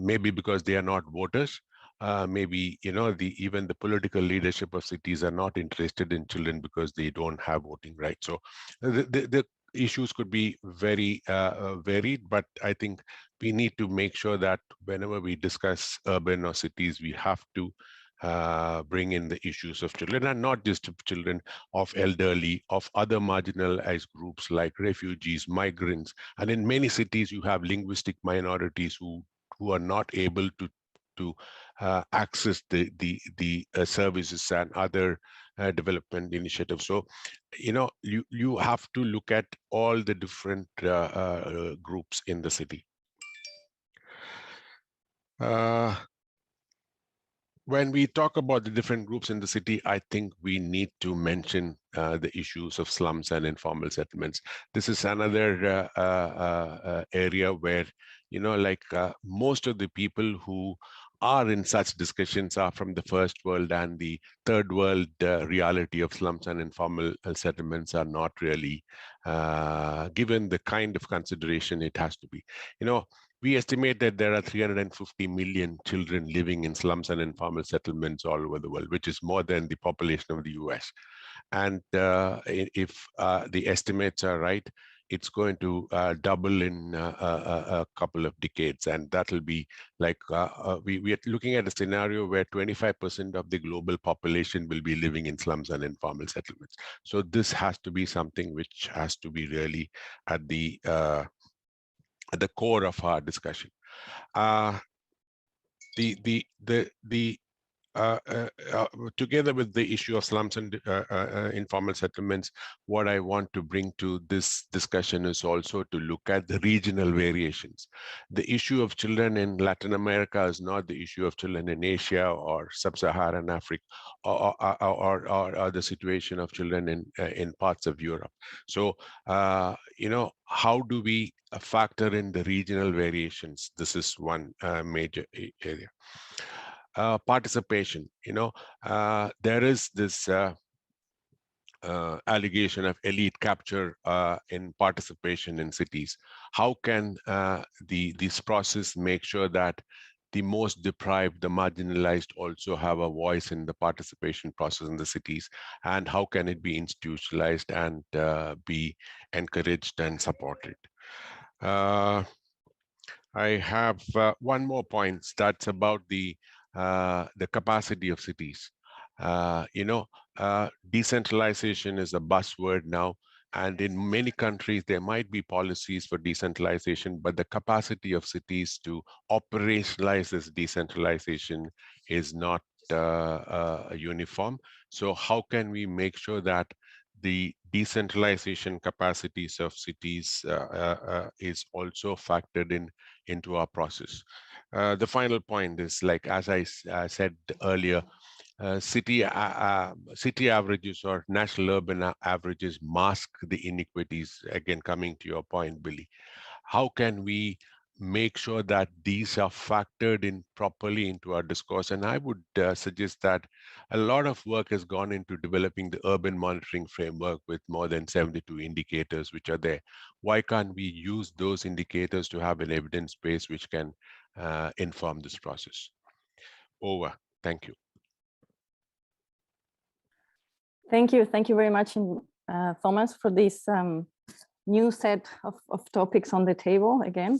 Maybe because they are not voters. Maybe even the political leadership of cities are not interested in children because they don't have voting rights. So the issues could be very varied, but I think we need to make sure that whenever we discuss urban or cities, we have to bring in the issues of children, and not just of children, of elderly, of other marginalized groups like refugees, migrants. And in many cities, you have linguistic minorities who are not able to access the services and other development initiatives. So, you have to look at all the different groups in the city. When we talk about the different groups in the city, I think we need to mention the issues of slums and informal settlements. This is another area where, most of the people who are in such discussions are from the first world and the third world reality of slums and informal settlements are not really given the kind of consideration it has to be. You know, we estimate that there are 350 million children living in slums and informal settlements all over the world, which is more than the population of the US. And if the estimates are right, it's going to double in a couple of decades. And that will be like, we are looking at a scenario where 25% of the global population will be living in slums and informal settlements. So this has to be something which has to be really at the core of our discussion. Together with the issue of slums and informal settlements, what I want to bring to this discussion is also to look at the regional variations. The issue of children in Latin America is not the issue of children in Asia or sub-Saharan Africa or the situation of children in parts of Europe. So, you know, how do we factor in the regional variations? This is one major area. Participation, you know, there is this allegation of elite capture in participation in cities. How can this process make sure that the most deprived, the marginalized also have a voice in the participation process in the cities? And how can it be institutionalized and be encouraged and supported? I have one more point that's about the capacity of cities. You know, decentralization is a buzzword now, and in many countries there might be policies for decentralization, but the capacity of cities to operationalize this decentralization is not uniform. So how can we make sure that the decentralization capacities of cities is also factored into our process? The final point is, like, as I said earlier, city averages or national urban averages mask the inequities. Again, coming to your point, Billy, how can we make sure that these are factored in properly into our discourse? And I would suggest that a lot of work has gone into developing the urban monitoring framework with more than 72 indicators which are there. Why can't we use those indicators to have an evidence base which can inform this process? Over. Thank you. Thank you. Thank you very much, Thomas, for this new set of topics on the table again.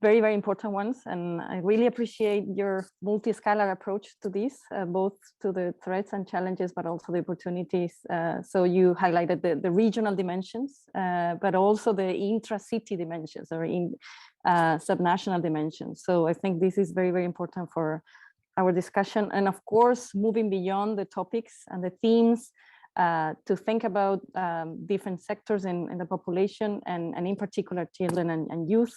Very, very important ones. And I really appreciate your multi-scalar approach to this, both to the threats and challenges, but also the opportunities. So you highlighted the regional dimensions, but also the intra-city dimensions or in subnational dimensions. So I think this is very, very important for our discussion. And of course, moving beyond the topics and the themes, to think about different sectors in the population and in particular children and youth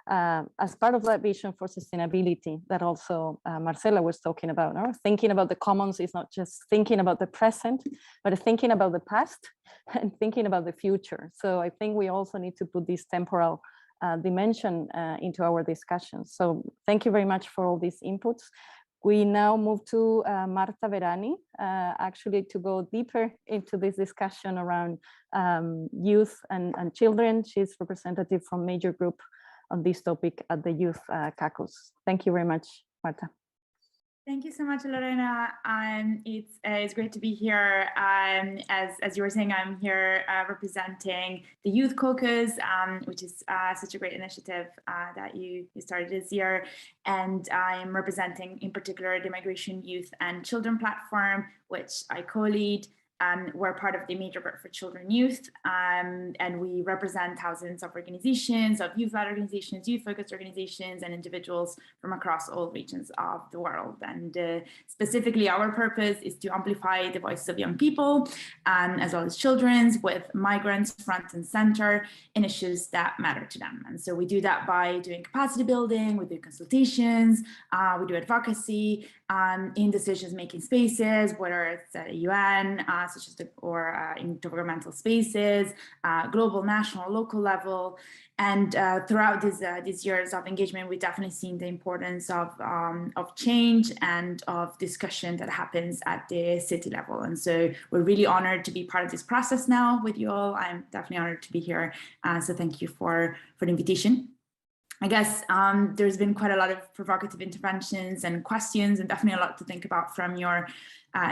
as part of that vision for sustainability that also Marcella was talking about. No? Thinking about the commons is not just thinking about the present, but thinking about the past and thinking about the future. So I think we also need to put this temporal dimension into our discussions. So thank you very much for all these inputs. We now move to Marta Verani, actually to go deeper into this discussion around youth and children. She's representative from major group on this topic at the Youth Caucus. Thank you very much, Marta. Thank you so much, Lorena. It's great to be here. As you were saying, I'm here representing the Youth Caucus, which is such a great initiative that you started this year. And I'm representing, in particular, the Migration, Youth and Children platform, which I co-lead. We're part of the Major Group for Children and Youth, and we represent thousands of organizations, of youth-led organizations, youth-focused organizations, and individuals from across all regions of the world. And specifically, our purpose is to amplify the voices of young people, as well as children's, with migrants front and center in issues that matter to them. And so we do that by doing capacity building, we do consultations, we do advocacy, in decision-making spaces, whether it's at UN, such as or intergovernmental spaces, global, national, local level. And throughout these years of engagement, we've definitely seen the importance of change and of discussion that happens at the city level. And so we're really honored to be part of this process now with you all. I'm definitely honored to be here. So thank you for the invitation. I guess there's been quite a lot of provocative interventions and questions, and definitely a lot to think about from your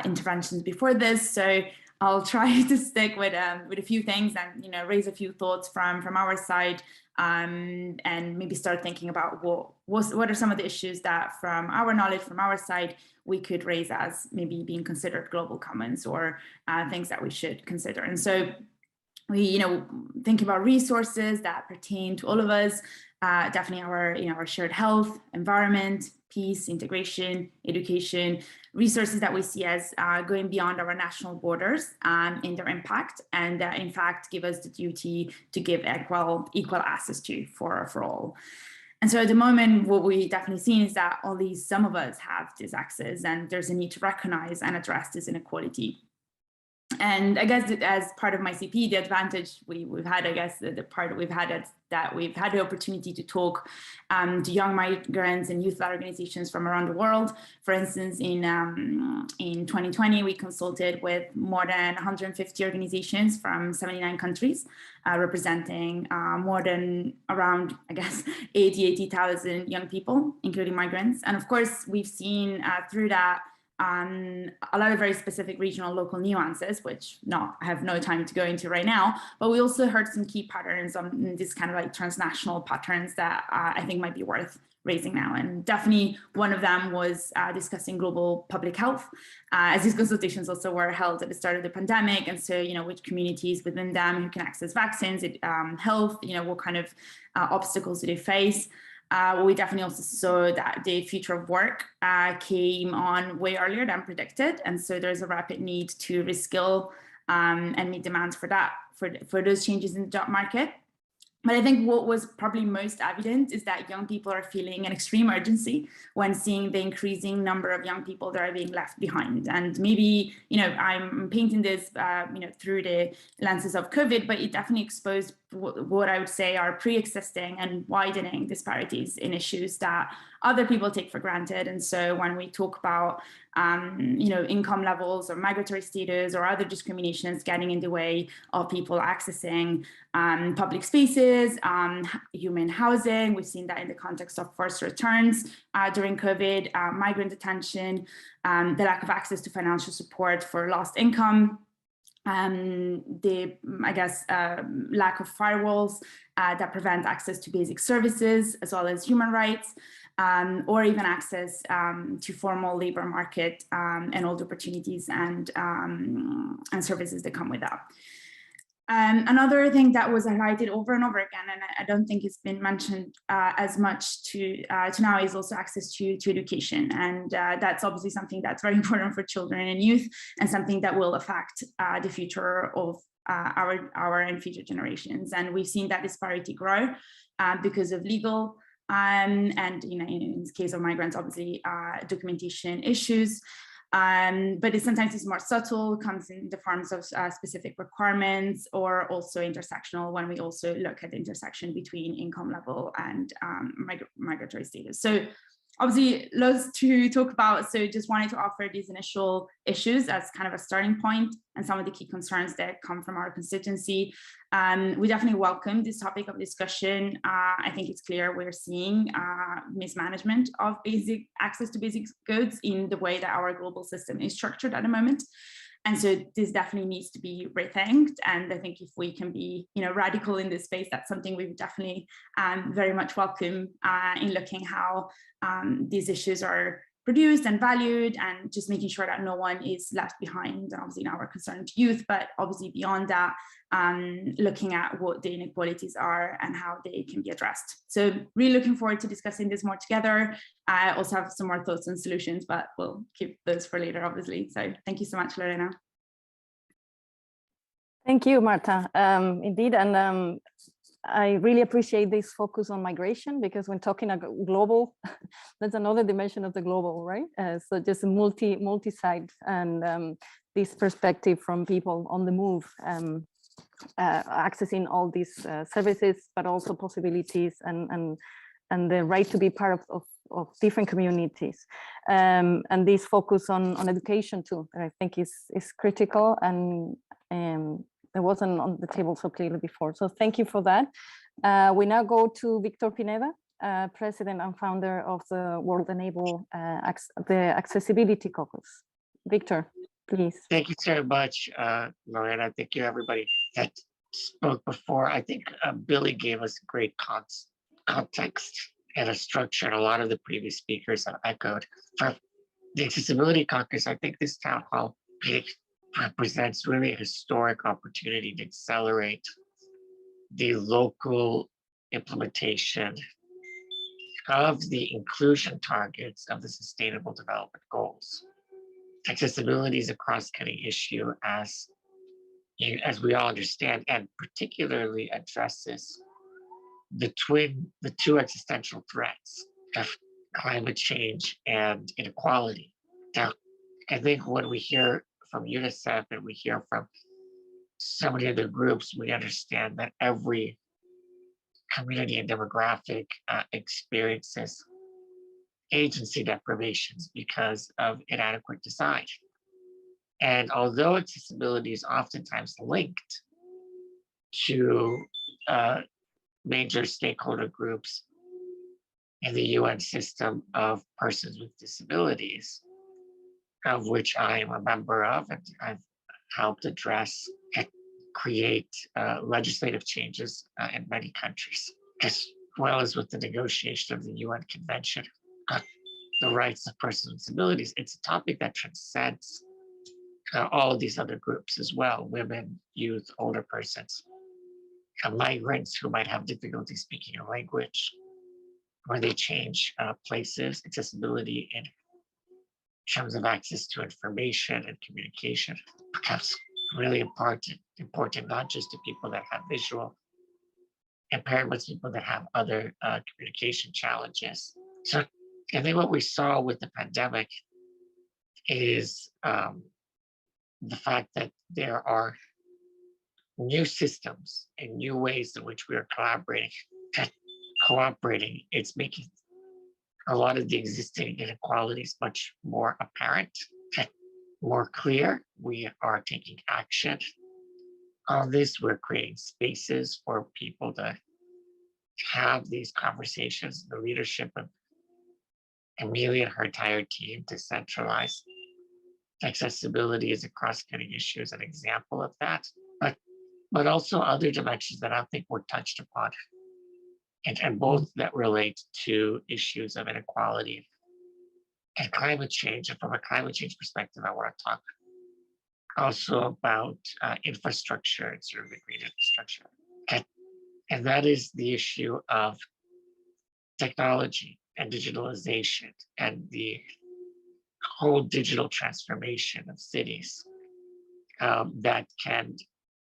interventions before this. So I'll try to stick with a few things and raise a few thoughts from our side, and maybe start thinking about what are some of the issues that, from our knowledge, from our side, we could raise as maybe being considered global commons or things that we should consider. And so we think about resources that pertain to all of us. Definitely our shared health, environment, peace, integration, education, resources that we see as going beyond our national borders in their impact, and in fact give us the duty to give equal access to for all. And so at the moment, what we definitely see is that only some of us have this access, and there's a need to recognize and address this inequality. And I guess as part of my CP, the advantage we've had, I guess the part we've had is that we've had the opportunity to talk to young migrants and youth organizations from around the world. For instance, in 2020, we consulted with more than 150 organizations from 79 countries, representing more than around, I guess, 80,000 young people, including migrants. And of course, we've seen through that a lot of very specific regional local nuances, which I have no time to go into right now, but we also heard some key patterns on this kind of like transnational patterns that I think might be worth raising now. And definitely one of them was discussing global public health, as these consultations also were held at the start of the pandemic. And so, which communities within them who can access vaccines, health, what kind of obstacles do they face? We definitely also saw that the future of work came on way earlier than predicted. And so there's a rapid need to reskill and meet demands for that, for those changes in the job market. But I think what was probably most evident is that young people are feeling an extreme urgency when seeing the increasing number of young people that are being left behind. And maybe, I'm painting this, through the lenses of COVID, but it definitely exposed what I would say are pre-existing and widening disparities in issues that other people take for granted. And so when we talk about, income levels or migratory status or other discriminations getting in the way of people accessing public spaces, human housing, we've seen that in the context of forced returns during COVID, migrant detention, the lack of access to financial support for lost income, the, lack of firewalls that prevent access to basic services, as well as human rights, or even access to formal labor market and all the opportunities and services that come with that. Another thing that was highlighted over and over again, and I don't think it's been mentioned as much to now, is also access to education. And that's obviously something that's very important for children and youth, and something that will affect the future of our and future generations. And we've seen that disparity grow because of legal and in the case of migrants, obviously documentation issues. But sometimes it's more subtle, comes in the forms of specific requirements, or also intersectional when we also look at the intersection between income level and migratory status. So obviously loads to talk about. So just wanted to offer these initial issues as kind of a starting point and some of the key concerns that come from our constituency. We definitely welcome this topic of discussion. I think it's clear we're seeing mismanagement of basic access to basic goods in the way that our global system is structured at the moment. And so this definitely needs to be rethinked. And I think if we can be, radical in this space, that's something we would definitely very much welcome in looking how these issues are produced and valued, and just making sure that no one is left behind. And obviously now we're concerned to youth, but obviously beyond that, looking at what the inequalities are and how they can be addressed. So really looking forward to discussing this more together. I also have some more thoughts and solutions, but we'll keep those for later, obviously. So thank you so much, Lorena. Thank you, Marta. Indeed, and I really appreciate this focus on migration, because when talking about global, that's another dimension of the global, right? So just multi-side, and this perspective from people on the move, accessing all these services, but also possibilities and the right to be part of different communities. And this focus on education too, I think is critical, and it wasn't on the table so clearly before. So thank you for that. We now go to Victor Pineda, President and founder of the World Enable, the Accessibility Caucus. Victor, please. Thank you so much, Lorena. Thank you, everybody that spoke before. I think Billy gave us great context and a structure, and a lot of the previous speakers have echoed. For the Accessibility Caucus, I think this town hall represents really a historic opportunity to accelerate the local implementation of the inclusion targets of the Sustainable Development Goals. Accessibility is a cross-cutting issue, as we all understand, and particularly addresses the two existential threats of climate change and inequality. Now, I think when we hear from Unicef and we hear from so many other groups, we understand that every community and demographic experiences agency deprivations because of inadequate design. And although accessibility is oftentimes linked to major stakeholder groups in the UN system of persons with disabilities, of which I am a member of, and I've helped address and create legislative changes in many countries, as well as with the negotiation of the UN Convention on the Rights of Persons with Disabilities. It's a topic that transcends all of these other groups as well: women, youth, older persons, migrants who might have difficulty speaking a language, where they change places. Accessibility in terms of access to information and communication becomes really important not just to people that have visual impairments, people that have other communication challenges. So I think what we saw with the pandemic is the fact that there are new systems and new ways in which we are collaborating and cooperating. It's making a lot of the existing inequalities much more apparent and more clear. We are taking action on this. We're creating spaces for people to have these conversations. The leadership of Amelia and her entire team to centralize accessibility as a cross-cutting issue is an example of that, but also other dimensions that I think were touched upon, and both that relate to issues of inequality and climate change. And from a climate change perspective, I want to talk also about infrastructure and sort of the green infrastructure. And that is the issue of technology and digitalization and the whole digital transformation of cities that can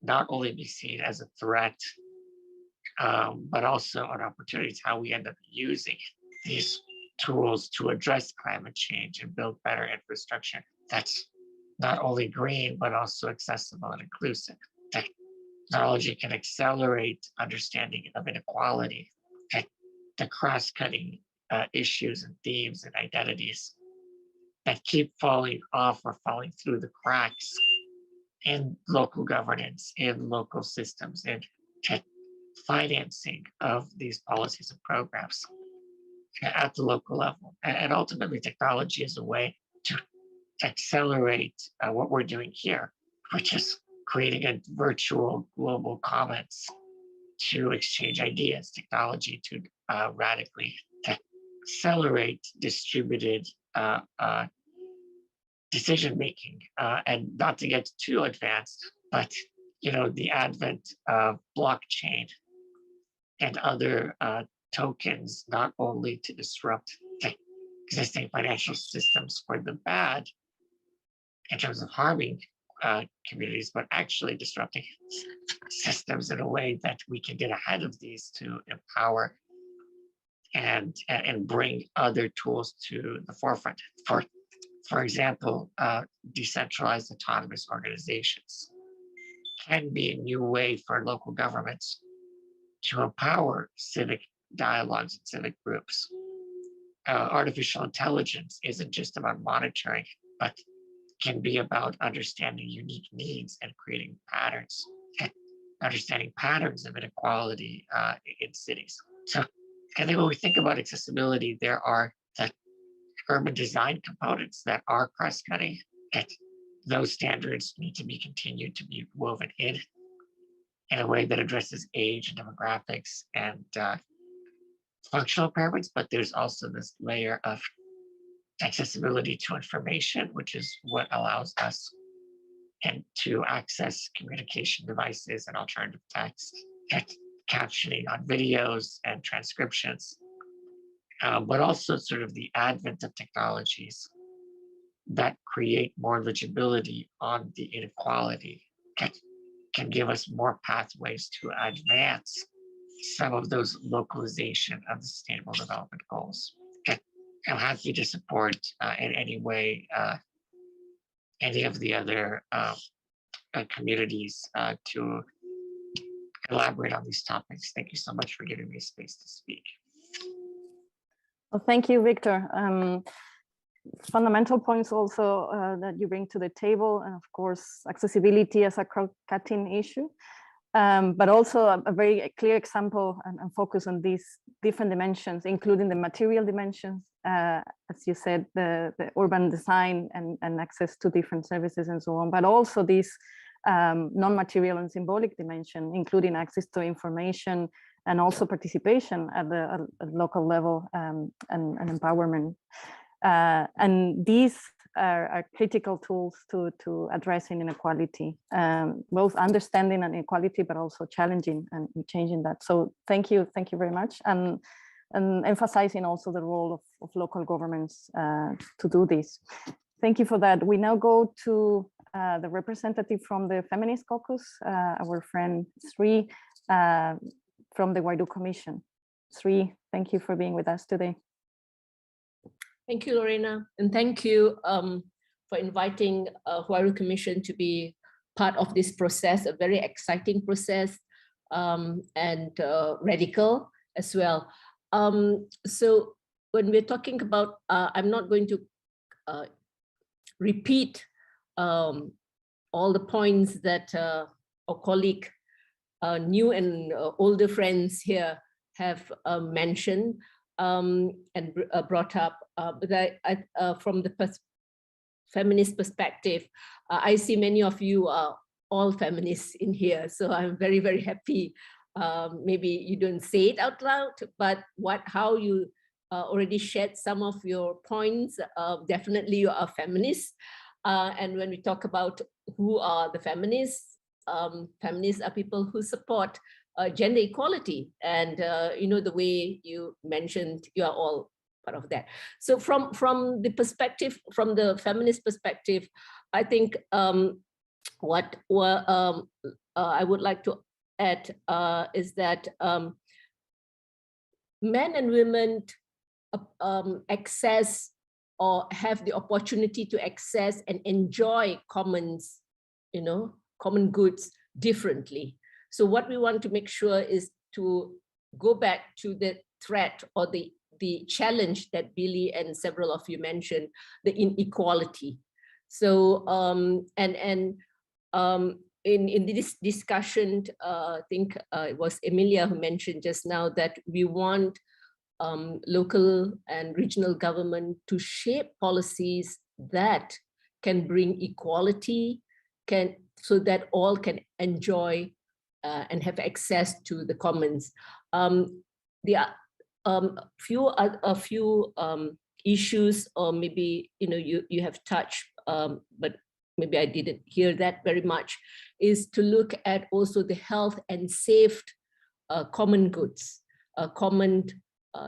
not only be seen as a threat, but also an opportunity to how we end up using these tools to address climate change and build better infrastructure that's not only green, but also accessible and inclusive. Technology can accelerate understanding of inequality, the cross-cutting issues and themes and identities that keep falling off or falling through the cracks in local governance, in local systems, in financing of these policies and programs at the local level. And ultimately, technology is a way to accelerate what we're doing here, which is creating a virtual global commons to exchange ideas, technology to radically accelerate distributed decision-making, and not to get too advanced, but the advent of blockchain and other tokens, not only to disrupt the existing financial systems for the bad in terms of harming communities, but actually disrupting systems in a way that we can get ahead of these to empower and bring other tools to the forefront. For example, decentralized autonomous organizations can be a new way for local governments to empower civic dialogues and civic groups. Artificial intelligence isn't just about monitoring, but can be about understanding unique needs and creating patterns, and understanding patterns of inequality in cities. So I think when we think about accessibility, there are the urban design components that are cross-cutting, and those standards need to be continued to be woven in a way that addresses age and demographics and functional impairments, but there's also this layer of accessibility to information, which is what allows us and to access communication devices and alternative text, and captioning on videos and transcriptions, but also sort of the advent of technologies that create more legibility on the inequality can give us more pathways to advance some of those localization of the Sustainable Development Goals. I'm happy to support in any way any of the other communities to elaborate on these topics. Thank you so much for giving me space to speak. Well, thank you, Victor. Fundamental points also that you bring to the table, and of course, accessibility as a cross-cutting issue. But also a very clear example and focus on these different dimensions, including the material dimensions, as you said, the urban design and access to different services and so on, but also this non-material and symbolic dimension, including access to information and also participation at the local level and empowerment. And these are critical tools to addressing inequality, both understanding inequality, but also challenging and changing that. So thank you very much, and emphasizing also the role of local governments to do this. Thank you for that. We now go to the representative from the Feminist Caucus, our friend Sri from the Waidu Commission. Sri, thank you for being with us today. Thank you, Lorena, and thank you for inviting Waidu Commission to be part of this process, a very exciting process and radical as well. So when we're talking about, I'm not going to repeat all the points that our colleague, new and older friends here have mentioned and brought up, but from the feminist perspective, I see many of you are all feminists in here, so I'm very, very happy. Maybe you don't say it out loud, but how you already shared some of your points, definitely you are feminists. And when we talk about who are the feminists, feminists are people who support gender equality, and you know, the way you mentioned, you are all part of that. So from the perspective, from the feminist perspective, I think what I would like to add is that men and women access or have the opportunity to access and enjoy commons, you know, common goods differently. So what we want to make sure is to go back to the threat or the challenge that Billy and several of you mentioned, the inequality. So in this discussion, I think it was Emilia who mentioned just now that we want local and regional government to shape policies that can bring equality, so that all can enjoy and have access to the commons. There are a few issues, or maybe you have touched, but maybe I didn't hear that very much, is to look at also the health and safe common goods, common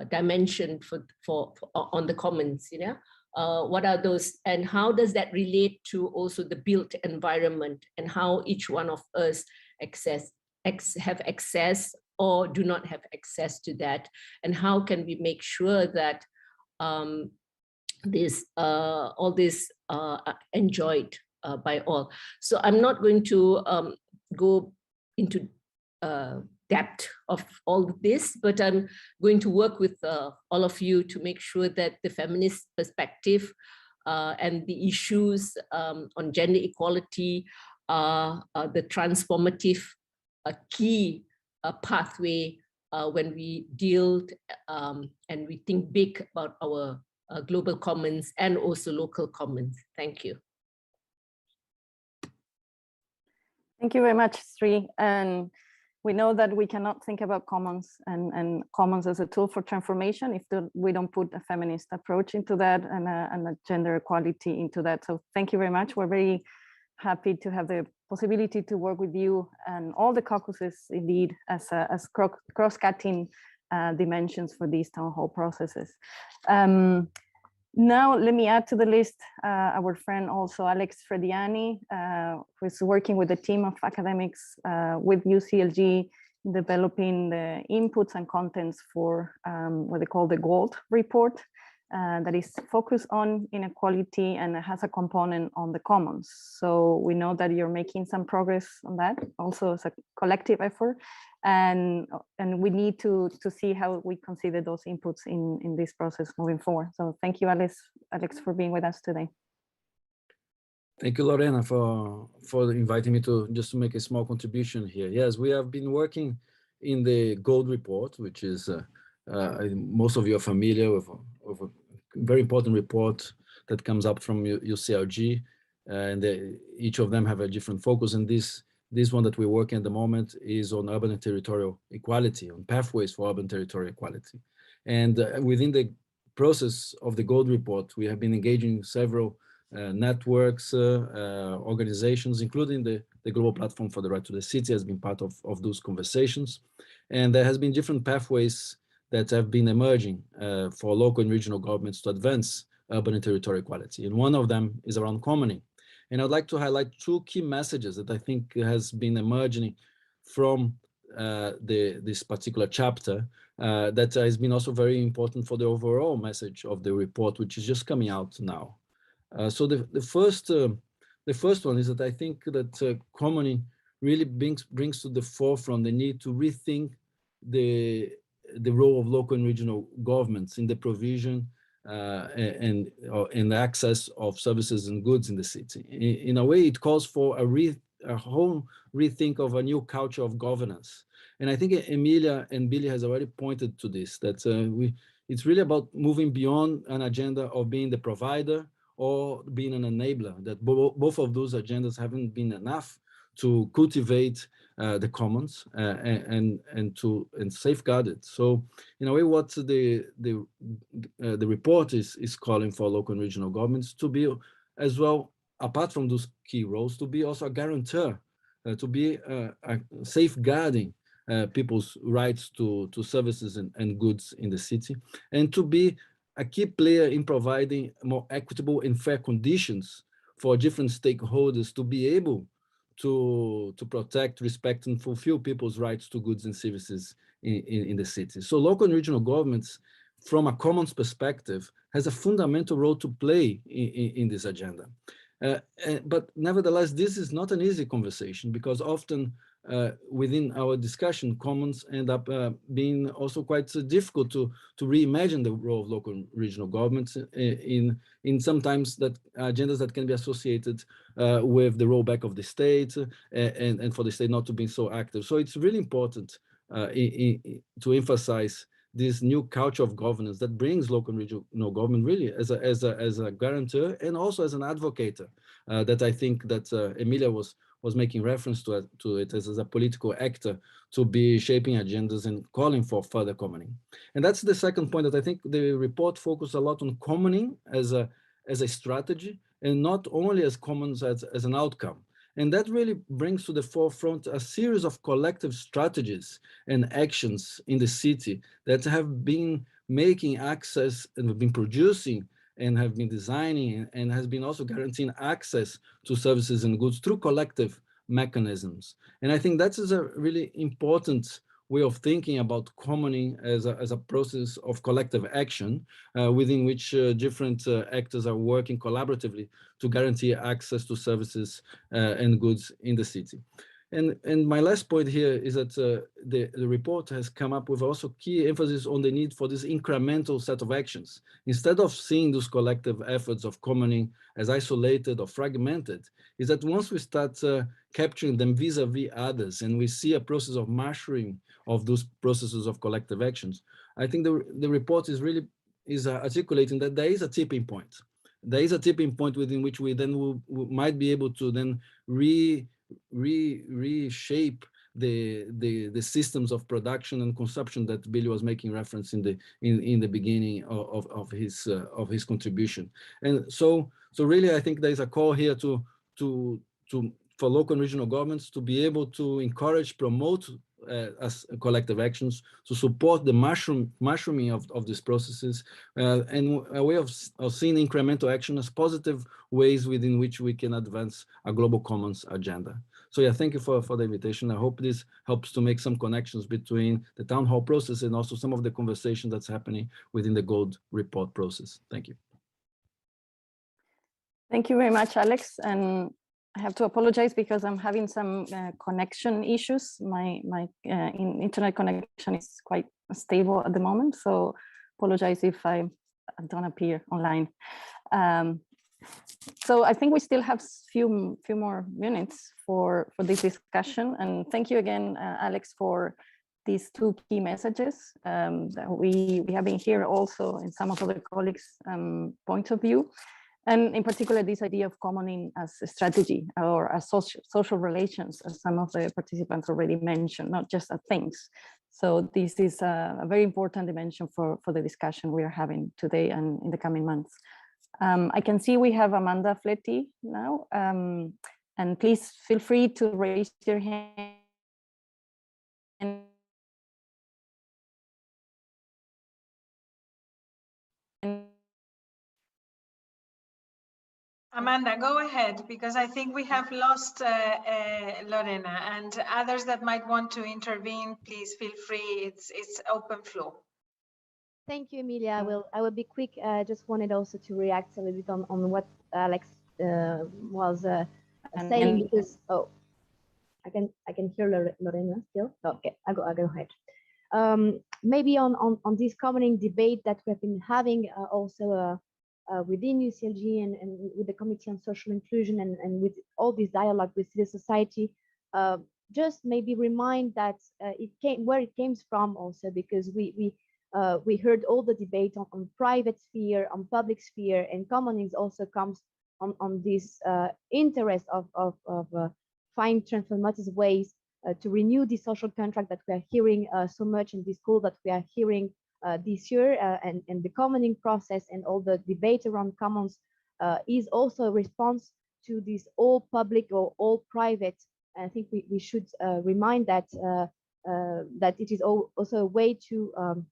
dimension for on the commons. What are those, and how does that relate to also the built environment, and how each one of us have access or do not have access to that, and how can we make sure that all this enjoyed by all. So I'm not going to go into depth of all this, but I'm going to work with all of you to make sure that the feminist perspective and the issues on gender equality are the transformative key pathway when we deal and we think big about our global commons and also local commons. Thank you. Thank you very much, Sri. And we know that we cannot think about commons and commons as a tool for transformation if we don't put a feminist approach into that and a gender equality into that. So thank you very much. We're very happy to have the possibility to work with you and all the caucuses indeed as cross-cutting dimensions for these town hall processes. Now, let me add to the list our friend also, Alex Frediani, who is working with a team of academics with UCLG, developing the inputs and contents for what they call the GOLD report that is focused on inequality and has a component on the commons. So we know that you're making some progress on that, also as a collective effort. And we need to see how we consider those inputs in this process moving forward. So thank you, Alex, for being with us today. Thank you, Lorena, for inviting me to make a small contribution here. Yes, we have been working in the GOLD report, which is most of you are familiar with a very important report that comes up from UCLG, and each of them have a different focus. And this one that we're working at the moment is on urban and territorial equality, on pathways for urban territorial equality. And within the process of the GOLD report, we have been engaging several networks, organizations, including the Global Platform for the Right to the City has been part of those conversations. And there has been different pathways that have been emerging for local and regional governments to advance urban and territorial equality. And one of them is around commoning. And I'd like to highlight two key messages that I think has been emerging from this particular chapter that has been also very important for the overall message of the report, which is just coming out now. So the first one is that I think that commoning really brings to the forefront the need to rethink the role of local and regional governments in the provision and the access of services and goods in the city. In a way, it calls for a whole rethink of a new culture of governance. And I think Emilia and Billy has already pointed to this, that it's really about moving beyond an agenda of being the provider or being an enabler, that both of those agendas haven't been enough to cultivate the commons and safeguard it. So in a way, what the report is calling for local and regional governments to be as well, apart from those key roles, to be also a guarantor, to be safeguarding people's rights to services and goods in the city, and to be a key player in providing more equitable and fair conditions for different stakeholders to be able to protect, respect, and fulfill people's rights to goods and services in the city. So local and regional governments, from a commons perspective, has a fundamental role to play in this agenda. But nevertheless, this is not an easy conversation, because often within our discussion, commons end up being also quite difficult to reimagine the role of local and regional governments in sometimes that agendas that can be associated with the rollback of the state and for the state not to be so active. So it's really important to emphasize this new culture of governance that brings local and regional government really as a guarantor and also as an advocate that I think that Emilia was making reference to it as a political actor to be shaping agendas and calling for further commoning. And that's the second point, that I think the report focused a lot on commoning as a strategy and not only as commons as an outcome. And that really brings to the forefront a series of collective strategies and actions in the city that have been making access and have been producing and have been designing and has been also guaranteeing access to services and goods through collective mechanisms. And I think that is a really important way of thinking about commoning as a process of collective action within which different actors are working collaboratively to guarantee access to services and goods in the city. And my last point here is that the report has come up with also key emphasis on the need for this incremental set of actions. Instead of seeing those collective efforts of commoning as isolated or fragmented, is that once we start capturing them vis-a-vis others and we see a process of mastering of those processes of collective actions, I think the report is really articulating that there is a tipping point. There is a tipping point within which we then might be able to then reshape the systems of production and consumption that Billy was making reference in the beginning of his contribution. And so really I think there is a call here for local and regional governments to be able to encourage, promote as collective actions, to support the mushrooming of these processes, and a way of seeing incremental action as positive ways within which we can advance a global commons agenda. So yeah, thank you for the invitation. I hope this helps to make some connections between the town hall process and also some of the conversation that's happening within the Gold report process. Thank you. Thank you very much, Alex. And I have to apologize because I'm having some connection issues. My internet connection is quite stable at the moment, so apologize if I don't appear online. So I think we still have few more minutes for this discussion, and thank you again, Alex, for these two key messages that we have been here also in some of other colleagues' point of view. And in particular, this idea of commoning as a strategy or as social relations, as some of the participants already mentioned, not just as things. So this is a very important dimension for the discussion we are having today and in the coming months. I can see we have Amanda Fletty now, and please feel free to raise your hand. Amanda, go ahead, because I think we have lost Lorena, and others that might want to intervene, please feel free. It's open floor. Thank you, Emilia. I will be quick. I just wanted also to react a little bit on what Alex was saying, because I can hear Lorena still. Okay, I'll go ahead. Maybe on this commoning debate that we've been having also within UCLG and with the Committee on Social Inclusion and with all this dialogue with civil society, just maybe remind that where it came from also, because we heard all the debate on private sphere, on public sphere, and commonings also comes on this interest of find transformative ways to renew the social contract that we are hearing so much in this call that we are hearing this year, and the commoning process and all the debate around commons is also a response to this all public or all private. And I think we should remind that that it is also a way to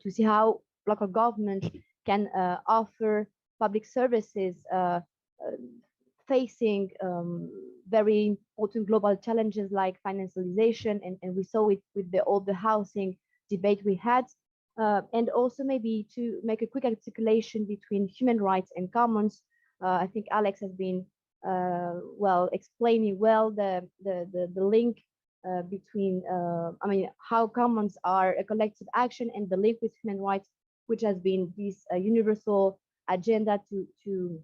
see how local government can offer public services facing very important global challenges like financialization, and we saw it with all the housing debate we had, and also maybe to make a quick articulation between human rights and commons. I think Alex has been explaining the link between how commons are a collective action and the link with human rights, which has been this universal agenda to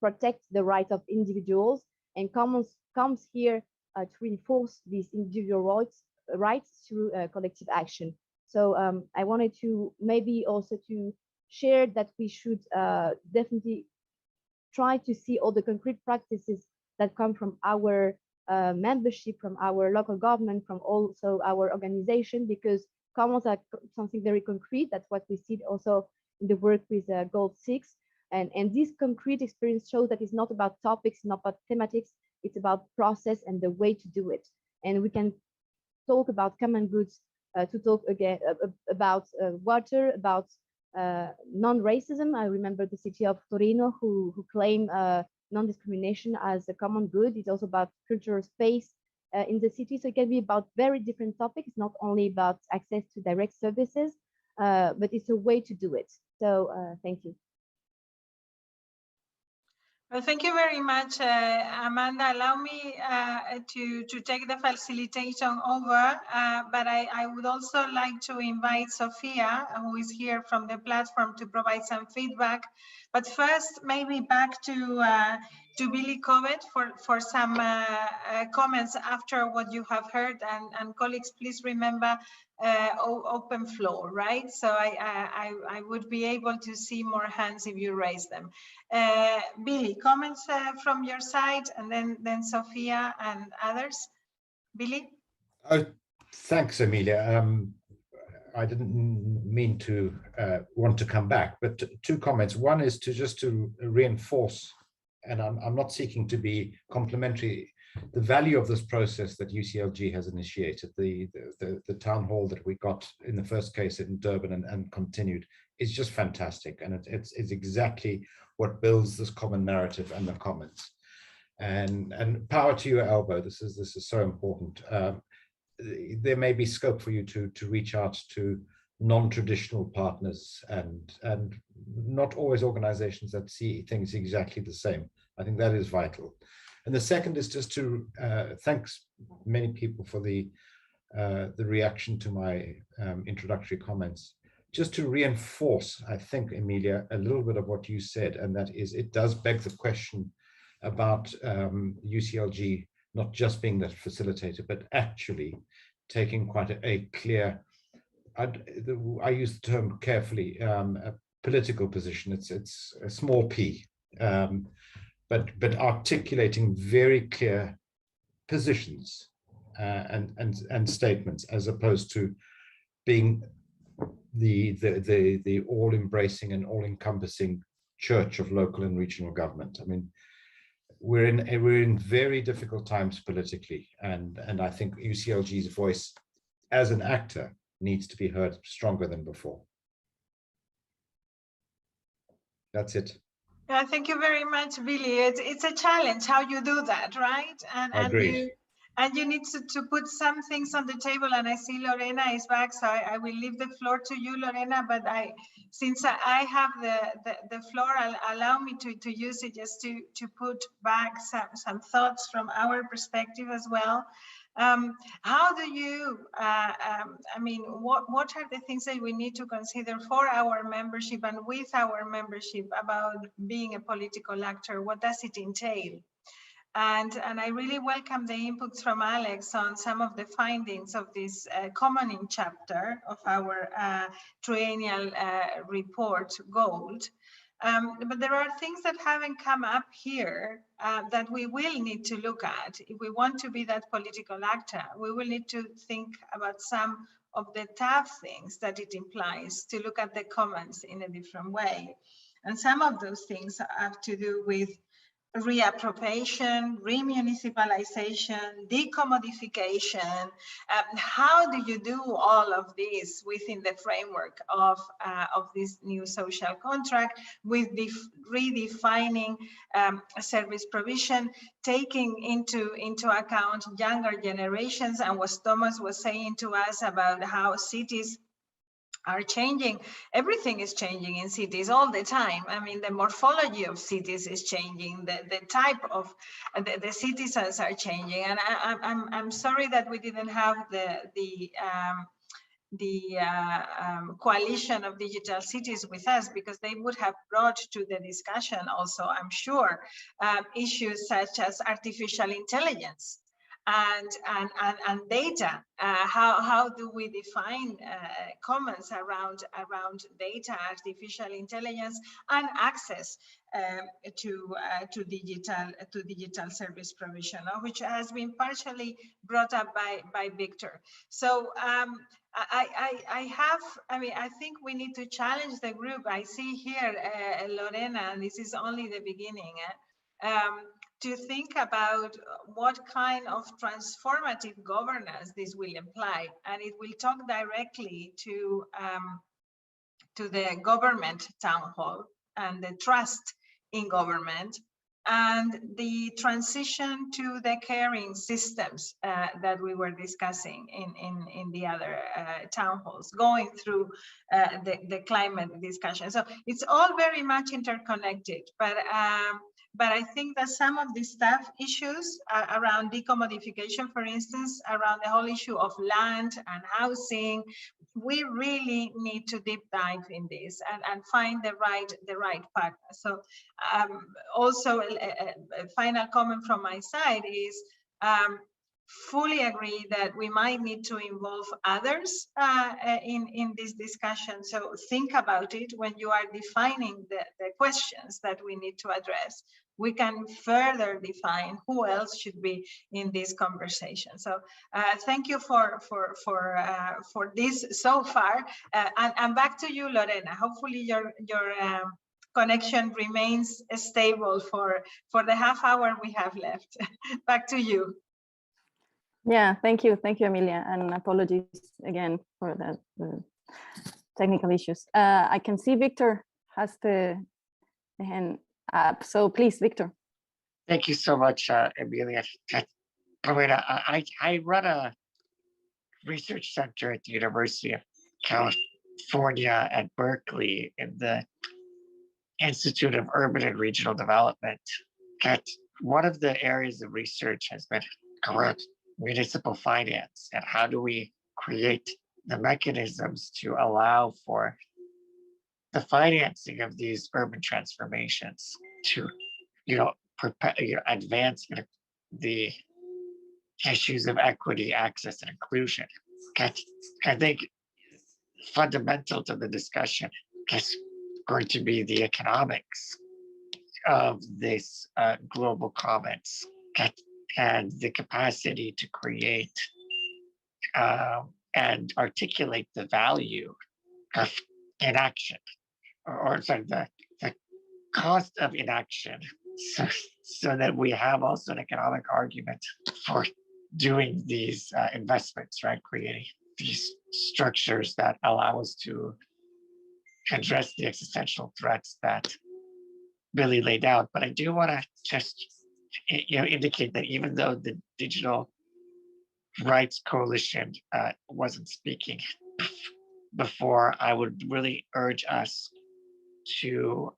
protect the rights of individuals, and commons comes here to reinforce these individual rights through collective action. So I wanted to maybe also to share that we should definitely try to see all the concrete practices that come from our membership, from our local government, from also our organization, because commons are something very concrete. That's what we see also in the work with Gold 6. And this concrete experience shows that it's not about topics, not about thematics, it's about process and the way to do it. And we can talk about common goods to talk again about water, about non-racism. I remember the city of Torino who claim non-discrimination as a common good. It's also about cultural space in the city. So it can be about very different topics, not only about access to direct services, but it's a way to do it. So thank you. Well, thank you very much, Amanda. Allow me to take the facilitation over, but I would also like to invite Sophia, who is here from the platform, to provide some feedback. But first, maybe back to Billy Covet for some comments after what you have heard. And colleagues, please remember open floor, right? So I would be able to see more hands if you raise them. Billy, comments from your side, and then Sophia and others. Billy? Oh, thanks, Emilia. I didn't mean to want to come back, but two comments. One is just to reinforce, and I'm not seeking to be complimentary, the value of this process that UCLG has initiated. The town hall that we got in the first case in Durban and continued is just fantastic, and it's exactly what builds this common narrative and the commons. And power to your elbow. This is so important. There may be scope for you to reach out to non-traditional partners and not always organizations that see things exactly the same. I think that is vital. And the second is just to thanks many people for the reaction to my introductory comments. Just to reinforce, I think, Emilia, a little bit of what you said, and that is, it does beg the question about UCLG not just being that facilitator, but actually taking quite a clear, I use the term carefully, a political position. It's a small p, but articulating very clear positions and statements, as opposed to being the all-embracing and all-encompassing church of local and regional government. I mean, we're in very difficult times politically, and I think UCLG's voice as an actor needs to be heard stronger than before. That's it. Yeah, thank you very much, Billy. It's a challenge how you do that, right? And you need to put some things on the table. And I see Lorena is back, so I will leave the floor to you, Lorena. But since I have the floor, allow me to use it just to put back some thoughts from our perspective as well. How do you, I mean, what are the things that we need to consider for our membership and with our membership about being a political actor? What does it entail? And I really welcome the inputs from Alex on some of the findings of this commenting chapter of our triennial report, Gold. But there are things that haven't come up here that we will need to look at. If we want to be that political actor, we will need to think about some of the tough things that it implies to look at the commons in a different way. And some of those things have to do with reappropriation, remunicipalization, decommodification. How do you do all of this within the framework of this new social contract, with redefining service provision, taking into account younger generations, and what Thomas was saying to us about how cities are changing. Everything is changing in cities all the time. I mean, the morphology of cities is changing. The type of the citizens are changing. And I'm sorry that we didn't have the coalition of digital cities with us, because they would have brought to the discussion also, I'm sure, issues such as artificial intelligence and data. How do we define commons around data, artificial intelligence, and access to digital service provision, which has been partially brought up by Victor. So I think we need to challenge the group. I see here Lorena, and this is only the beginning. To think about what kind of transformative governance this will imply, and it will talk directly to to the government town hall and the trust in government, and the transition to the caring systems that we were discussing in the other town halls, going through the climate discussion. So it's all very much interconnected, but I think that some of the staff issues around decommodification, for instance, around the whole issue of land and housing, we really need to deep dive in this and find the right partner. So also a final comment from my side is fully agree that we might need to involve others in this discussion. So think about it when you are defining the questions that we need to address. We can further define who else should be in this conversation. So thank you for this so far. And back to you, Lorena. Hopefully your connection remains stable for the half hour we have left. Back to you. Yeah, thank you, Emilia, and apologies again for the technical issues. I can see Victor has the hand up, so please, Victor. Thank you so much, Emilia. I run a research center at the University of California at Berkeley in the Institute of Urban and Regional Development. One of the areas of research has been around municipal finance and how do we create the mechanisms to allow for the financing of these urban transformations to, advance the issues of equity, access, and inclusion. I think fundamental to the discussion is going to be the economics of this global commons and the capacity to create and articulate the value of inaction, or sorry, the cost of inaction, so that we have also an economic argument for doing these investments, right? Creating these structures that allow us to address the existential threats that Billy laid out. But I do want to just indicate that even though the Digital Rights Coalition wasn't speaking before, I would really urge us to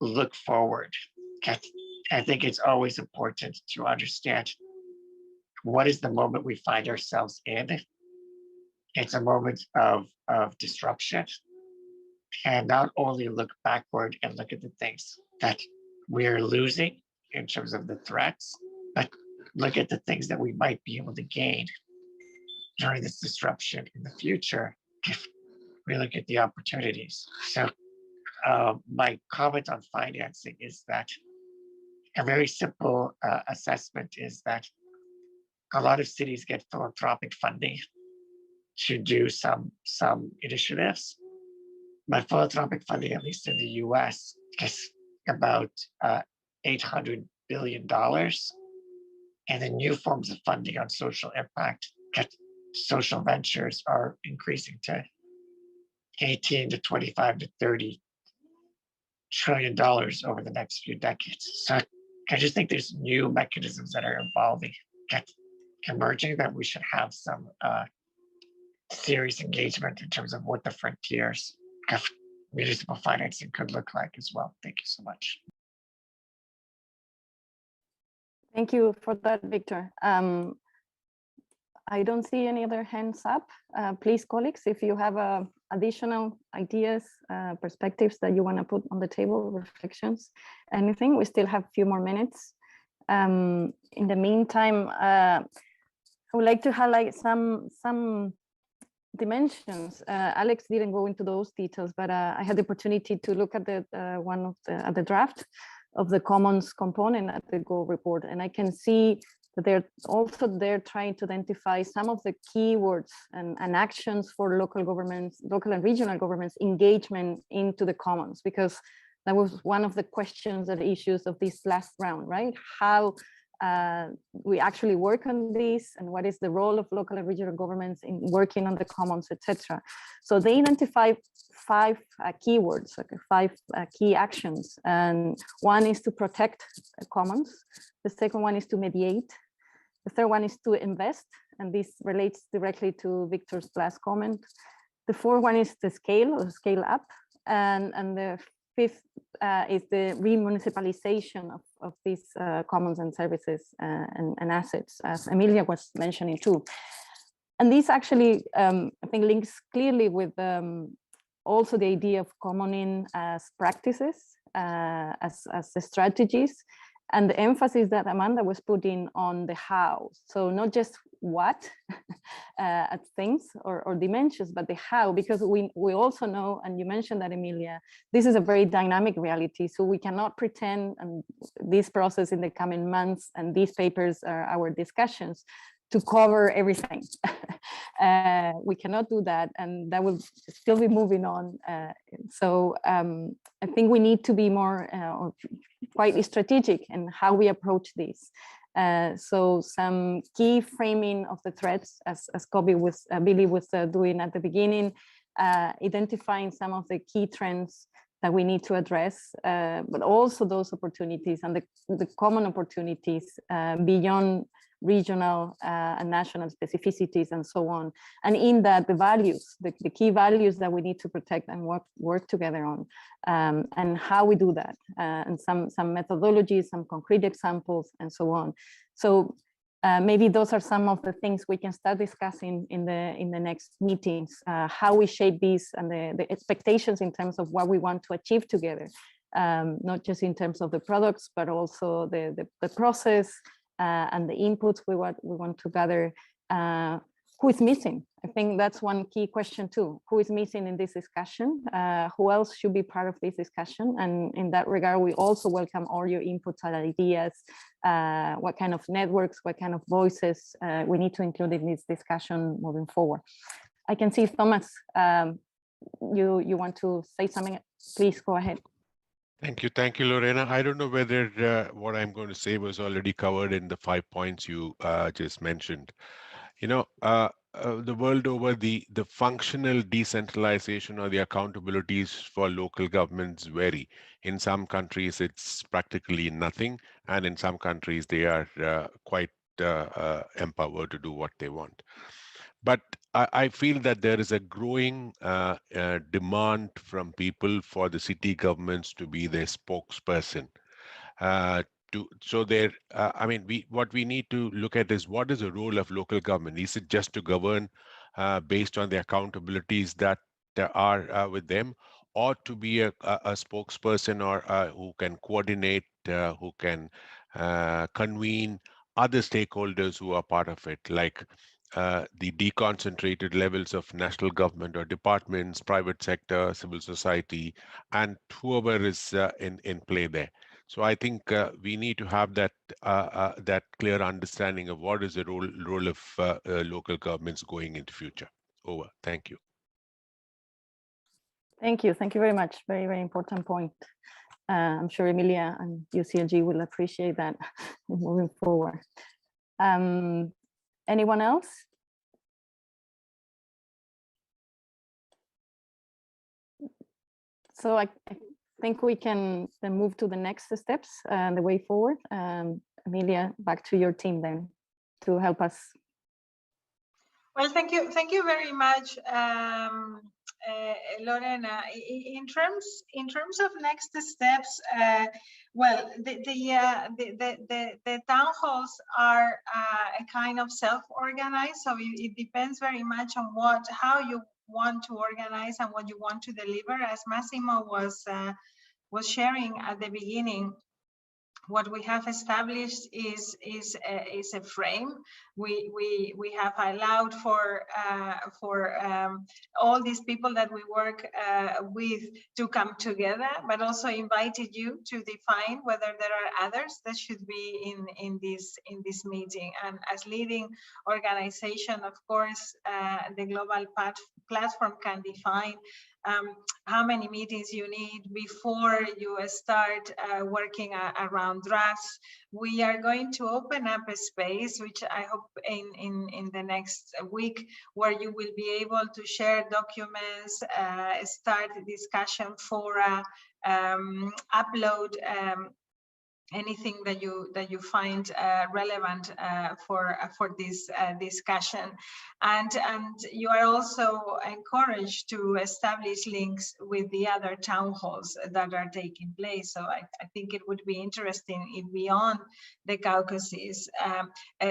look forward. I think it's always important to understand what is the moment we find ourselves in. It's a moment of disruption, and not only look backward and look at the things that we're losing in terms of the threats, but look at the things that we might be able to gain during this disruption in the future if we look at the opportunities. So my comment on financing is that a very simple assessment is that a lot of cities get philanthropic funding to do some initiatives. But philanthropic funding, at least in the US, is about $800 billion. And the new forms of funding on social impact, social ventures, are increasing to 18 to 25 to 30 trillion dollars over the next few decades. So I just think there's new mechanisms that are evolving, emerging, that we should have some serious engagement in terms of what the frontiers of municipal financing could look like as well. Thank you so much. Thank you for that, Victor. I don't see any other hands up. Please, colleagues, if you have additional ideas, perspectives that you want to put on the table, reflections, anything, we still have a few more minutes. In the meantime, I would like to highlight some dimensions. Alex didn't go into those details, but I had the opportunity to look at the draft of the commons component at the Go report, and I can see that they're trying to identify some of the keywords and actions for local governments, local and regional governments engagement into the commons, because that was one of the questions and issues of this last round, right? How we actually work on this, and what is the role of local and regional governments in working on the commons, etc. So they identify 5 keywords, okay, 5 key actions. And one is to protect the commons. The second one is to mediate. The third one is to invest, and this relates directly to Victor's last comment. The fourth one is to scale or scale up, and the fifth is the remunicipalization of these commons and services and assets, as Emilia was mentioning too. And this actually, I think, links clearly with also the idea of commoning as practices, as the strategies, and the emphasis that Amanda was putting on the how. So not just what at things or dimensions, but the how, because we also know, and you mentioned that, Emilia, this is a very dynamic reality. So we cannot pretend, and this process in the coming months and these papers are our discussions, to cover everything. We cannot do that, and that will still be moving on. So I think we need to be more quite strategic in how we approach this. So some key framing of the threats, as Billy was doing at the beginning, identifying some of the key trends that we need to address, but also those opportunities and the common opportunities beyond regional and national specificities and so on. And in that, the values, the key values that we need to protect and work together on, and how we do that, and some methodologies, some concrete examples, and so on. So maybe those are some of the things we can start discussing in the next meetings, how we shape these and the expectations in terms of what we want to achieve together, not just in terms of the products, but also the process, and the inputs we want to gather. Who is missing? I think that's one key question too. Who is missing in this discussion? Who else should be part of this discussion? And in that regard, we also welcome all your inputs and ideas. What kind of networks, what kind of voices we need to include in this discussion moving forward. I can see Thomas, you want to say something? Please go ahead. Thank you, Lorena. I don't know whether what I'm going to say was already covered in the 5 points you just mentioned. You know, the world over, the functional decentralization or the accountabilities for local governments vary. In some countries, it's practically nothing, and in some countries, they are quite empowered to do what they want. But I feel that there is a growing demand from people for the city governments to be their spokesperson. I mean, what we need to look at is, what is the role of local government? Is it just to govern based on the accountabilities that are with them, or to be a spokesperson or who can coordinate, who can convene other stakeholders who are part of it, like the deconcentrated levels of national government or departments, private sector, civil society, and whoever is in play there. So I think we need to have that that clear understanding of what is the role of local governments going into future. Over. Thank you. Thank you. Thank you very much. Very, very important point. I'm sure Emilia and UCLG will appreciate that moving forward. Anyone else? So I think we can then move to the next steps and the way forward. Emilia, back to your team then to help us. Well, thank you very much, Lorena. In terms of next steps, well, the town halls are a kind of self-organized, so it depends very much on how you want to organize and what you want to deliver. As Massimo was sharing at the beginning, what we have established is a frame. We have allowed for all these people that we work with to come together, but also invited you to define whether there are others that should be in this meeting. And as leading organization, of course, the global platform can define how many meetings you need before you start working around drafts. We are going to open up a space, which I hope in the next week, where you will be able to share documents, start discussion fora, upload anything that you find relevant for this discussion, and you are also encouraged to establish links with the other town halls that are taking place. So I think it would be interesting if beyond the caucuses,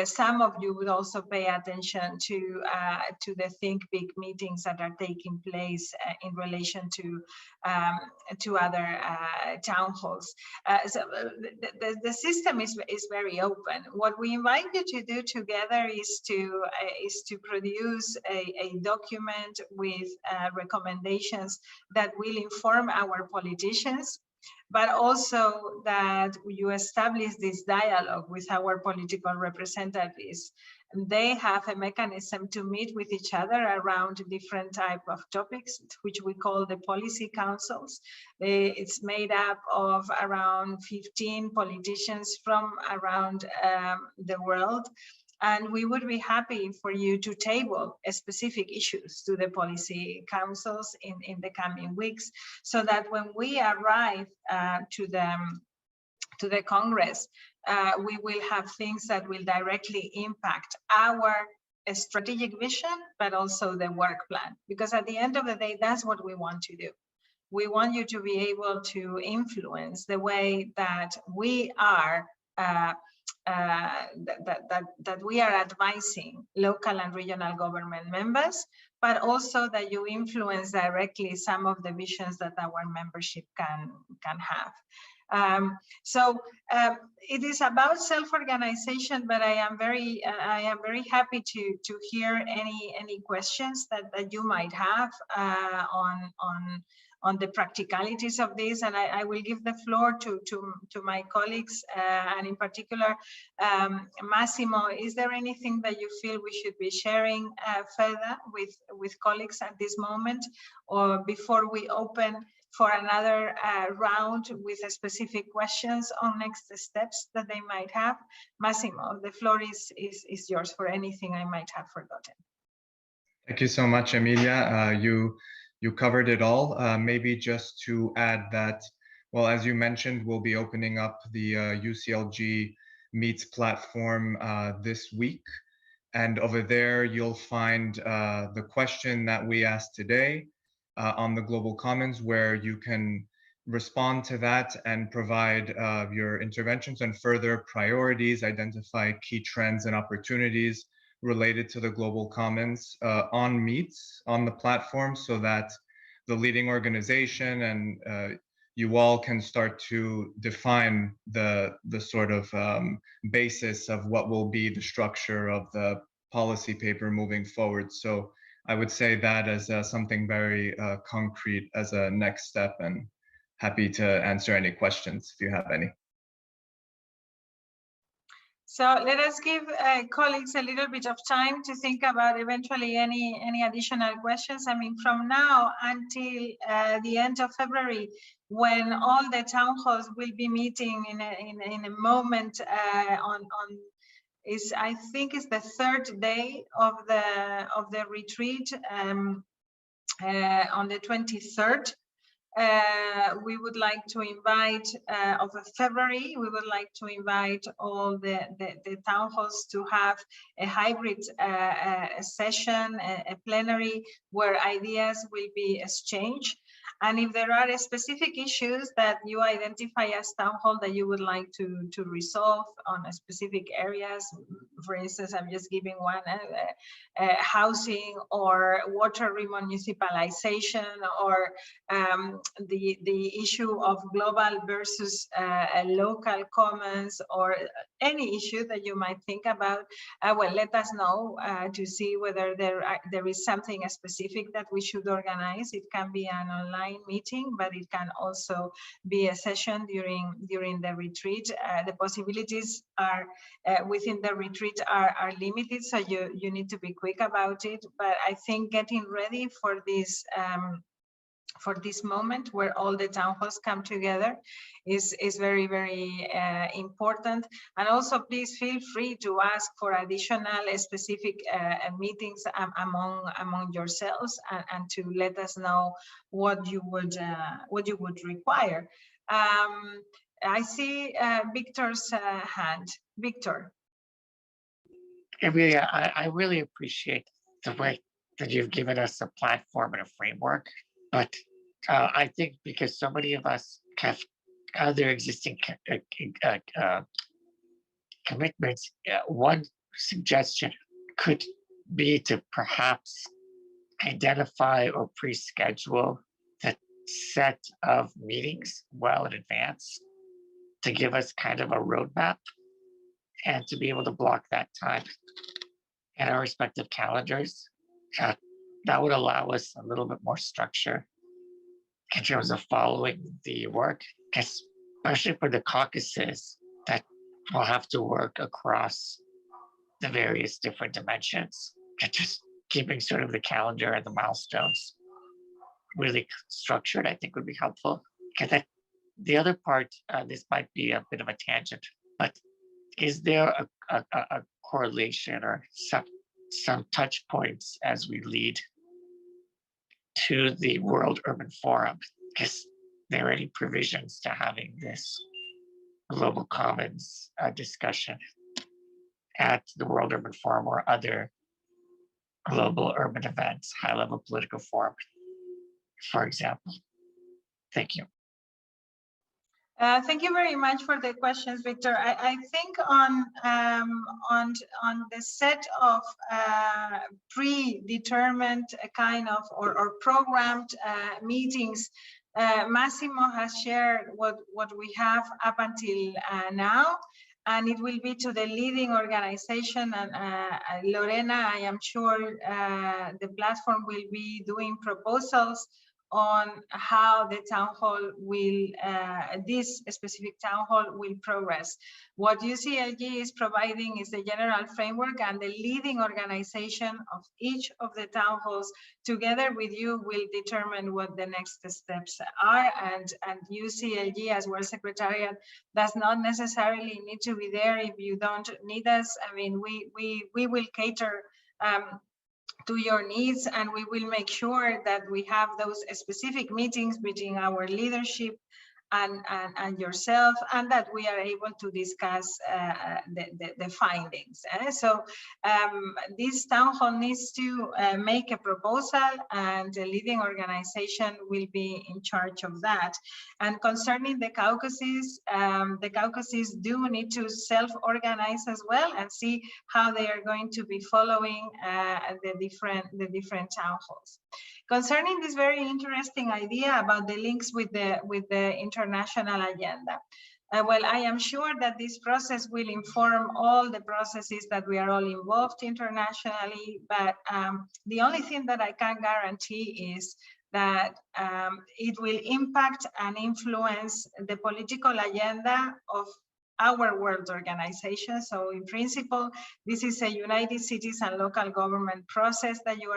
some of you would also pay attention to the Think Big meetings that are taking place in relation to other town halls. The system is very open. What we invite you to do together is to produce a document with recommendations that will inform our politicians, but also that you establish this dialogue with our political representatives. They have a mechanism to meet with each other around different type of topics, which we call the policy councils. It's made up of around 15 politicians from around the world. And we would be happy for you to table specific issues to the policy councils in the coming weeks, so that when we arrive to the Congress, we will have things that will directly impact our strategic vision, but also the work plan. Because at the end of the day, that's what we want to do. We want you to be able to influence the way that we are that we are advising local and regional government members, but also that you influence directly some of the visions that our membership can have. It is about self-organization, but I am very happy to hear any questions that you might have on the practicalities of this, and I will give the floor to my colleagues, and in particular, Massimo. Is there anything that you feel we should be sharing further with colleagues at this moment, or before we open for another round with specific questions on next steps that they might have? Massimo, the floor is yours for anything I might have forgotten. Thank you so much, Emilia. You covered it all. Maybe just to add that, well, as you mentioned, we'll be opening up the UCLG Meets platform this week. And over there, you'll find the question that we asked today on the Global Commons, where you can respond to that and provide your interventions and further priorities, identify key trends and opportunities related to the Global Commons on Meets on the platform, so that the leading organization and you all can start to define the sort of basis of what will be the structure of the policy paper moving forward. So I would say that as something very concrete as a next step, and happy to answer any questions if you have any. So let us give colleagues a little bit of time to think about eventually any additional questions. I mean, from now until the end of February, when all the town halls will be meeting in a moment I think is the third day of the retreat on the 23rd. We would like to invite of February, we would like to invite all the town halls to have a hybrid session, a plenary where ideas will be exchanged. And if there are specific issues that you identify as town hall that you would like to resolve on specific areas, for instance, I'm just giving one, housing or water remunicipalization or the issue of global versus local commons, or any issue that you might think about, well, let us know to see whether there is something specific that we should organize. It can be an online meeting, but it can also be a session during the retreat. The possibilities are within the retreat are limited, so you need to be quick about it. But I think getting ready for this moment where all the town halls come together is very, very important. And also, please feel free to ask for additional specific meetings among yourselves, and to let us know what you would require. I see Victor's hand. Victor. Emilia, I really appreciate the way that you've given us a platform and a framework, but I think because so many of us have other existing commitments, one suggestion could be to perhaps identify or pre-schedule the set of meetings well in advance to give us kind of a roadmap, and to be able to block that time in our respective calendars. That would allow us a little bit more structure in terms of following the work, especially for the caucuses that will have to work across the various different dimensions. And just keeping sort of the calendar and the milestones really structured, I think would be helpful. Because the other part, this might be a bit of a tangent, but is there a correlation or some touch points as we lead to the World Urban Forum? Is there any provisions to having this Global Commons discussion at the World Urban Forum or other global urban events, high-level political forum, for example? Thank you. Thank you very much for the questions, Victor. I think on the set of predetermined kind of or programmed meetings, Massimo has shared what we have up until now, and it will be to the leading organization. And Lorena, I am sure the platform will be doing proposals on how the town hall will, this specific town hall will progress. What UCLG is providing is the general framework, and the leading organization of each of the town halls together with you will determine what the next steps are. And UCLG as World Secretariat does not necessarily need to be there if you don't need us. I mean, we will cater to your needs, and we will make sure that we have those specific meetings between our leadership and yourself, and that we are able to discuss the findings. So this town hall needs to make a proposal, and the leading organization will be in charge of that. And concerning the caucuses do need to self-organize as well and see how they are going to be following the different town halls. Concerning this very interesting idea about the links with the international agenda, well, I am sure that this process will inform all the processes that we are all involved internationally, but the only thing that I can guarantee is that it will impact and influence the political agenda of our world organization. So in principle, this is a United Cities and local government process that you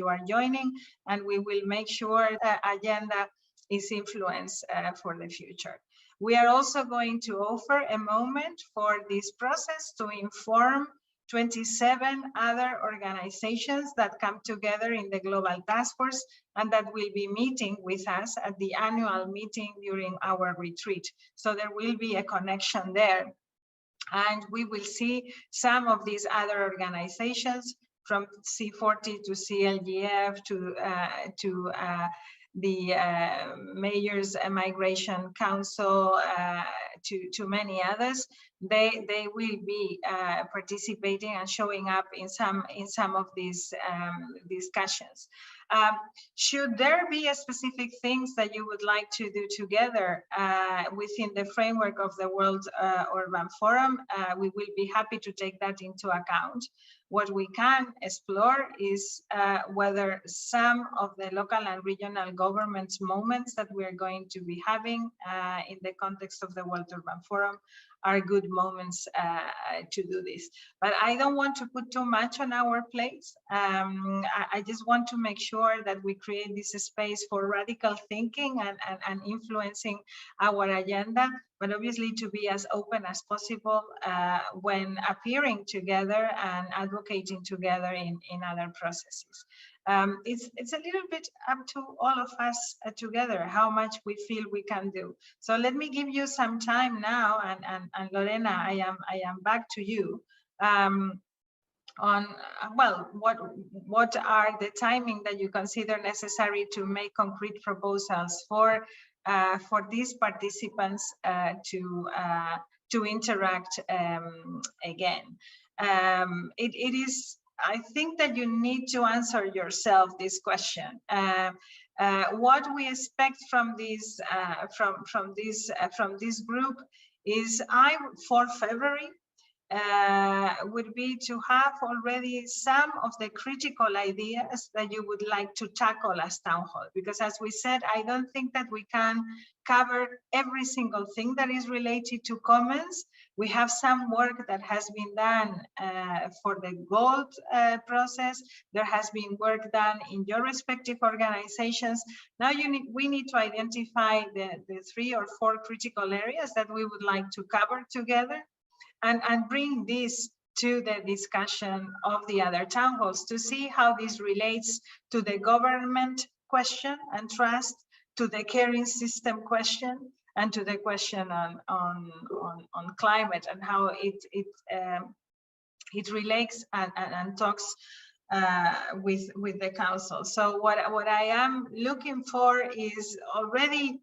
are joining, and we will make sure the agenda is influenced for the future. We are also going to offer a moment for this process to inform 27 other organizations that come together in the Global Task Force and that will be meeting with us at the annual meeting during our retreat. So there will be a connection there. And we will see some of these other organizations from C40 to CLGF to the Mayors Migration Council, to many others, they will be participating and showing up in some of these discussions. Should there be a specific things that you would like to do together within the framework of the World Urban Forum, we will be happy to take that into account. What we can explore is whether some of the local and regional governments moments that we're going to be having in the context of the World Urban Forum are good moments to do this. But I don't want to put too much on our plates. I just want to make sure that we create this space for radical thinking and influencing our agenda, but obviously to be as open as possible when appearing together and advocating together in other processes. It's a little bit up to all of us together, how much we feel we can do. So let me give you some time now, and Lorena, I am back to you on, well, what are the timing that you consider necessary to make concrete proposals for these participants to interact again. It is, I think that you need to answer yourself this question. What we expect from this group is for February would be to have already some of the critical ideas that you would like to tackle as town hall, because as we said, I don't think that we can cover every single thing that is related to commons. We have some work that has been done for the gold process. There has been work done in your respective organizations. Now we need to identify the 3 or 4 critical areas that we would like to cover together, and bring this to the discussion of the other town halls to see how this relates to the government question and trust, to the caring system question, and to the question on climate, and how it relates and talks with the council. So what I am looking for is already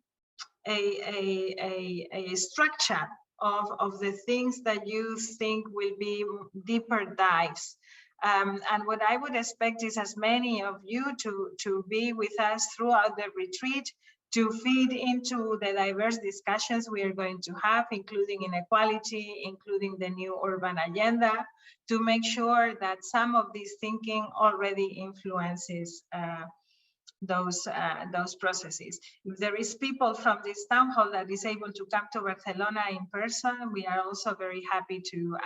a structure of the things that you think will be deeper dives. And what I would expect is as many of you to be with us throughout the retreat, to feed into the diverse discussions we are going to have, including inequality, including the new urban agenda, to make sure that some of this thinking already influences those processes. If there is people from this town hall that is able to come to Barcelona in person, we are also very happy to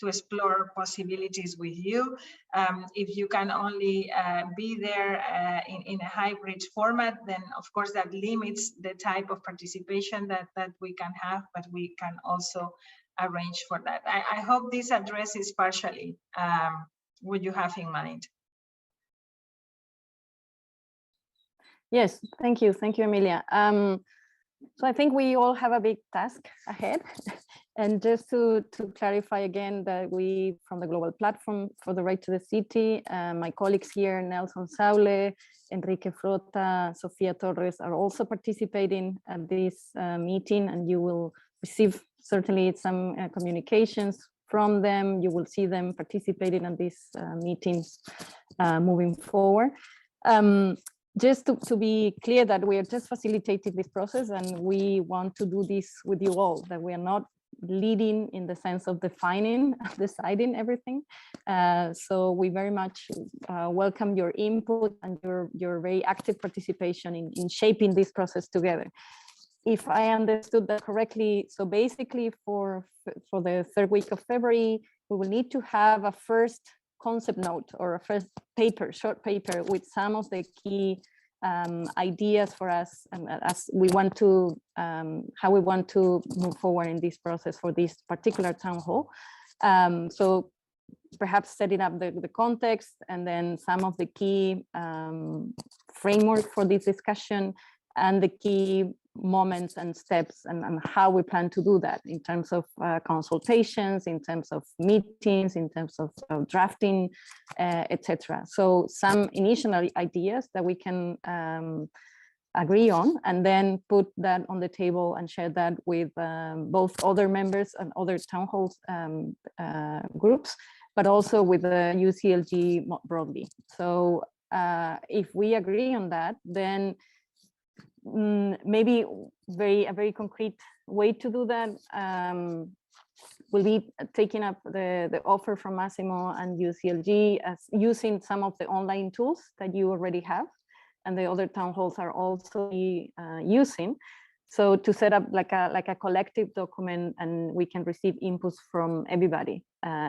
explore possibilities with you. If you can only be there in a hybrid format, then of course that limits the type of participation that we can have, but we can also arrange for that. I hope this addresses partially what you have in mind. Yes, thank you, Emilia. So I think we all have a big task ahead. And just to clarify again that we, from the Global Platform for the Right to the City, my colleagues here, Nelson Saule, Enrique Frota, Sofia Torres, are also participating at this meeting, and you will receive certainly some communications from them. You will see them participating in these meetings moving forward. Just to be clear that we are just facilitating this process, and we want to do this with you all, that we are not leading in the sense of deciding everything. So we very much welcome your input and your very active participation in shaping this process together. If I understood that correctly, so basically for the 3rd week of February, we will need to have a first concept note or a first paper, short paper, with some of the key ideas for us, and as we want to, how we want to move forward in this process for this particular town hall. So perhaps setting up the context, and then some of the key framework for this discussion, and the key moments and steps, and how we plan to do that in terms of consultations, in terms of meetings, in terms of drafting, etc. So some initial ideas that we can agree on, and then put that on the table and share that with both other members and other town halls groups, but also with the UCLG more broadly. So if we agree on that, then maybe a very concrete way to do that will be taking up the offer from Massimo and UCLG as using some of the online tools that you already have and the other town halls are also using. So to set up like a collective document, and we can receive inputs from everybody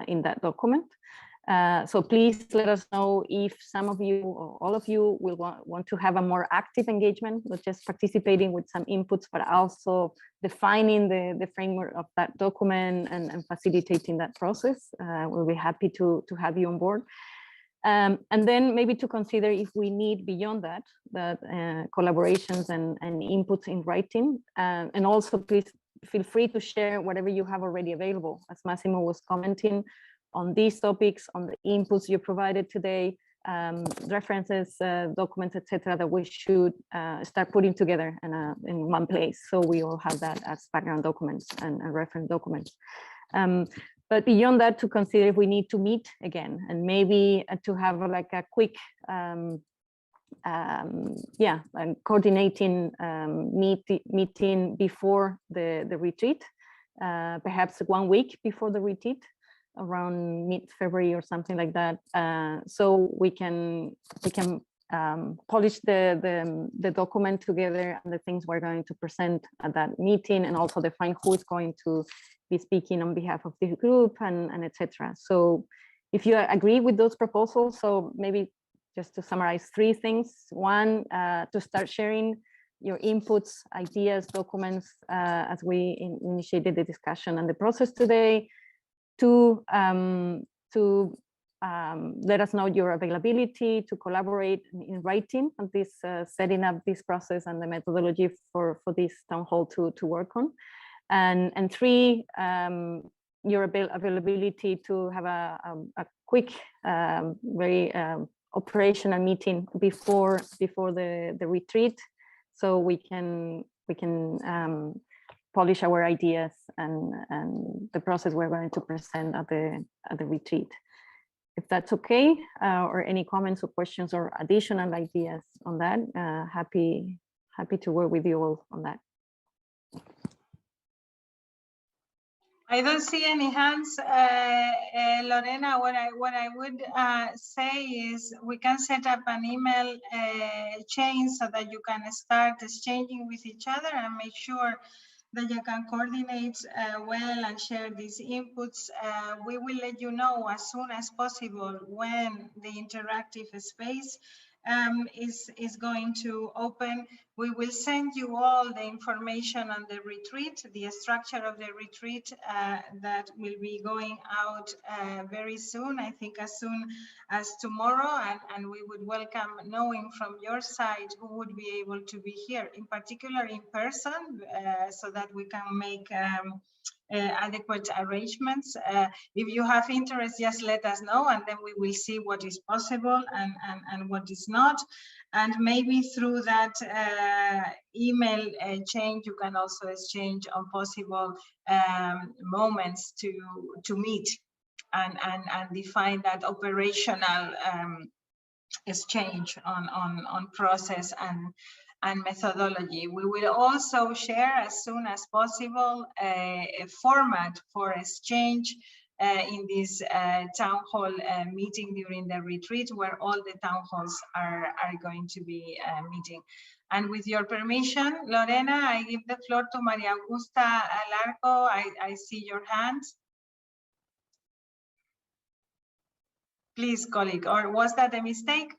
in that document. So please let us know if some of you or all of you will want to have a more active engagement, not just participating with some inputs, but also defining the framework of that document and facilitating that process. We'll be happy to have you on board. And then maybe to consider if we need beyond that collaborations and inputs in writing. And also please feel free to share whatever you have already available. As Massimo was commenting on these topics, on the inputs you provided today, references, documents, etc., that we should start putting together in one place. So we all have that as background documents and reference documents. But beyond that, to consider if we need to meet again, and maybe to have like a quick, coordinating meeting before the retreat, perhaps 1 week before the retreat, around mid-February or something like that, so we can polish the document together and the things we're going to present at that meeting, and also define who is going to be speaking on behalf of the group and etc. So if you agree with those proposals, so maybe just to summarize 3 things. 1, to start sharing your inputs, ideas, documents as we initiated the discussion and the process today. 2, let us know your availability to collaborate in writing on this, setting up this process and the methodology for this town hall to work on. And 3, your availability to have a quick, very operational meeting before the retreat, so we can polish our ideas and the process we're going to present at the retreat. If that's okay, or any comments or questions or additional ideas on that, happy to work with you all on that. I don't see any hands, Lorena. What I would say is we can set up an email chain so that you can start exchanging with each other and make sure that you can coordinate well and share these inputs. We will let you know as soon as possible when the interactive space is going to open. We will send you all the information on the retreat, the structure of the retreat that will be going out very soon, I think as soon as tomorrow, and we would welcome knowing from your side who would be able to be here, in particular in person, so that we can make adequate arrangements. If you have interest, just let us know, and then we will see what is possible and what is not. And maybe through that email chain, you can also exchange on possible moments to meet and define that operational exchange on process and methodology. We will also share as soon as possible a format for exchange in this town hall meeting during the retreat, where all the town halls are going to be meeting. And with your permission, Lorena, I give the floor to Maria Augusta Alarco. I see your hands. Please, colleague, or was that a mistake?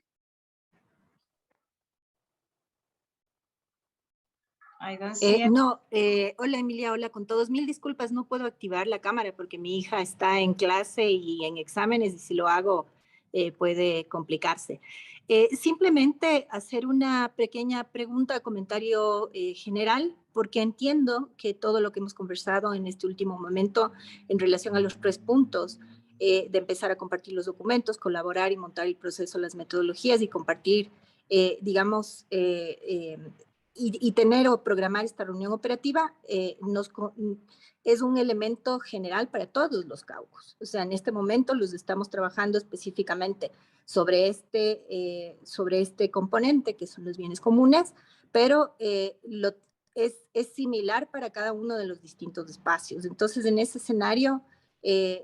I don't see it. No, hola Emilia, hola con todos. Mil disculpas, no puedo activar la cámara porque mi hija está en clase y en exámenes, y si lo hago puede complicarse. Simplemente hacer una pequeña pregunta, comentario general, porque entiendo que todo lo que hemos conversado en este último momento en relación a los 3 puntos, de empezar a compartir los documentos, colaborar y montar el proceso, las metodologías y compartir, digamos, y tener o programar esta reunión operativa es un elemento general para todos los caucus. O sea, en este momento los estamos trabajando específicamente sobre este componente, que son los bienes comunes, pero es similar para cada uno de los distintos espacios. Entonces, en ese escenario,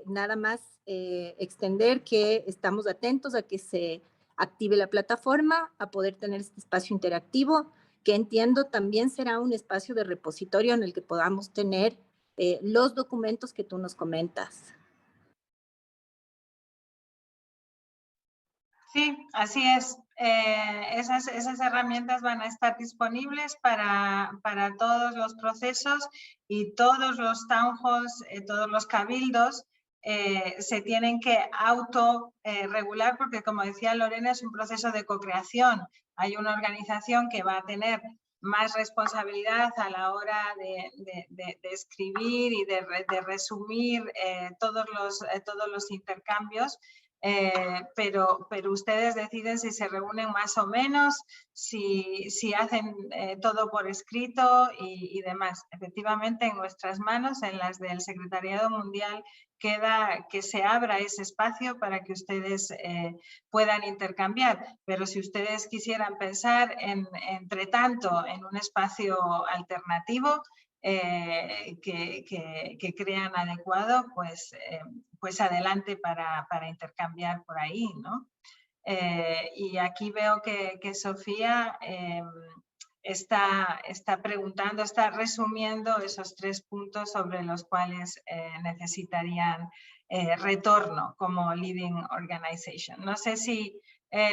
nada más extender que estamos atentos a que se active la plataforma, a poder tener este espacio interactivo, que entiendo también será un espacio de repositorio en el que podamos tener los documentos que tú nos comentas. Sí, así es. Esas herramientas van a estar disponibles para todos los procesos, y todos los town halls, todos los cabildos se tienen que autorregular, porque como decía Lorena, es un proceso de co-creación. Hay una organización que va a tener más responsabilidad a la hora de escribir y de resumir todos los intercambios, pero ustedes deciden si se reúnen más o menos, si hacen todo por escrito y demás. Efectivamente, en nuestras manos, en las del Secretariado Mundial, queda que se abra ese espacio para que ustedes puedan intercambiar. Pero si ustedes quisieran pensar entre tanto en un espacio alternativo que crean adecuado, pues adelante para intercambiar por ahí, ¿no? Y aquí veo que Sofía está preguntando, está resumiendo esos 3 puntos sobre los cuales necesitarían retorno como leading organization. No sé si,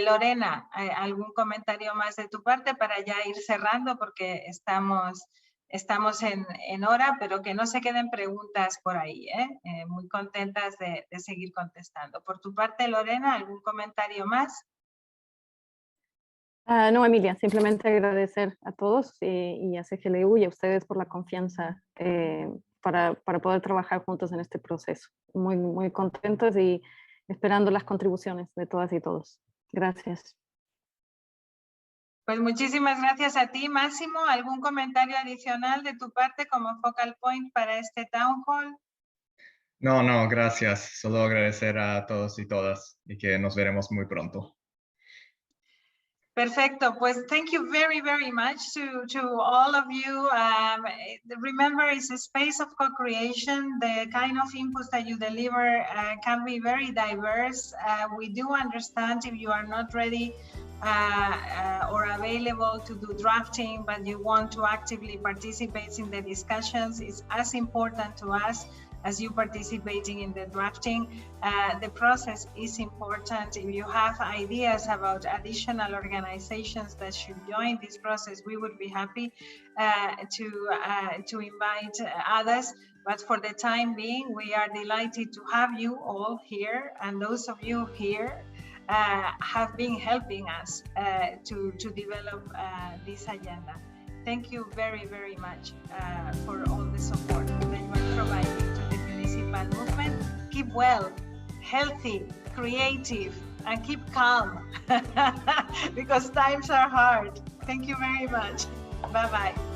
Lorena, algún comentario más de tu parte para ya ir cerrando, porque estamos en hora, pero que no se queden preguntas por ahí, muy contentas de seguir contestando. Por tu parte, Lorena, ¿algún comentario más? No, Emilia, simplemente agradecer a todos y a CGLU y a ustedes por la confianza para poder trabajar juntos en este proceso. Muy, muy contentos y esperando las contribuciones de todas y todos. Gracias. Pues muchísimas gracias a ti, Máximo. ¿Algún comentario adicional de tu parte como focal point para este Town Hall? No, gracias. Solo agradecer a todos y todas y que nos veremos muy pronto. Perfecto. Pues thank you very, very much to all of you. Remember, it's a space of co-creation. The kind of inputs that you deliver can be very diverse. We do understand if you are not ready or available to do drafting, but you want to actively participate in the discussions. It's as important to us as you participating in the drafting. The process is important. If you have ideas about additional organizations that should join this process, we would be happy to invite others. But for the time being, we are delighted to have you all here, and those of you here have been helping us to develop this agenda. Thank you very, very much for all the support that you are providing to the municipal movement. Keep well, healthy, creative, and keep calm because times are hard. Thank you very much. Bye-bye.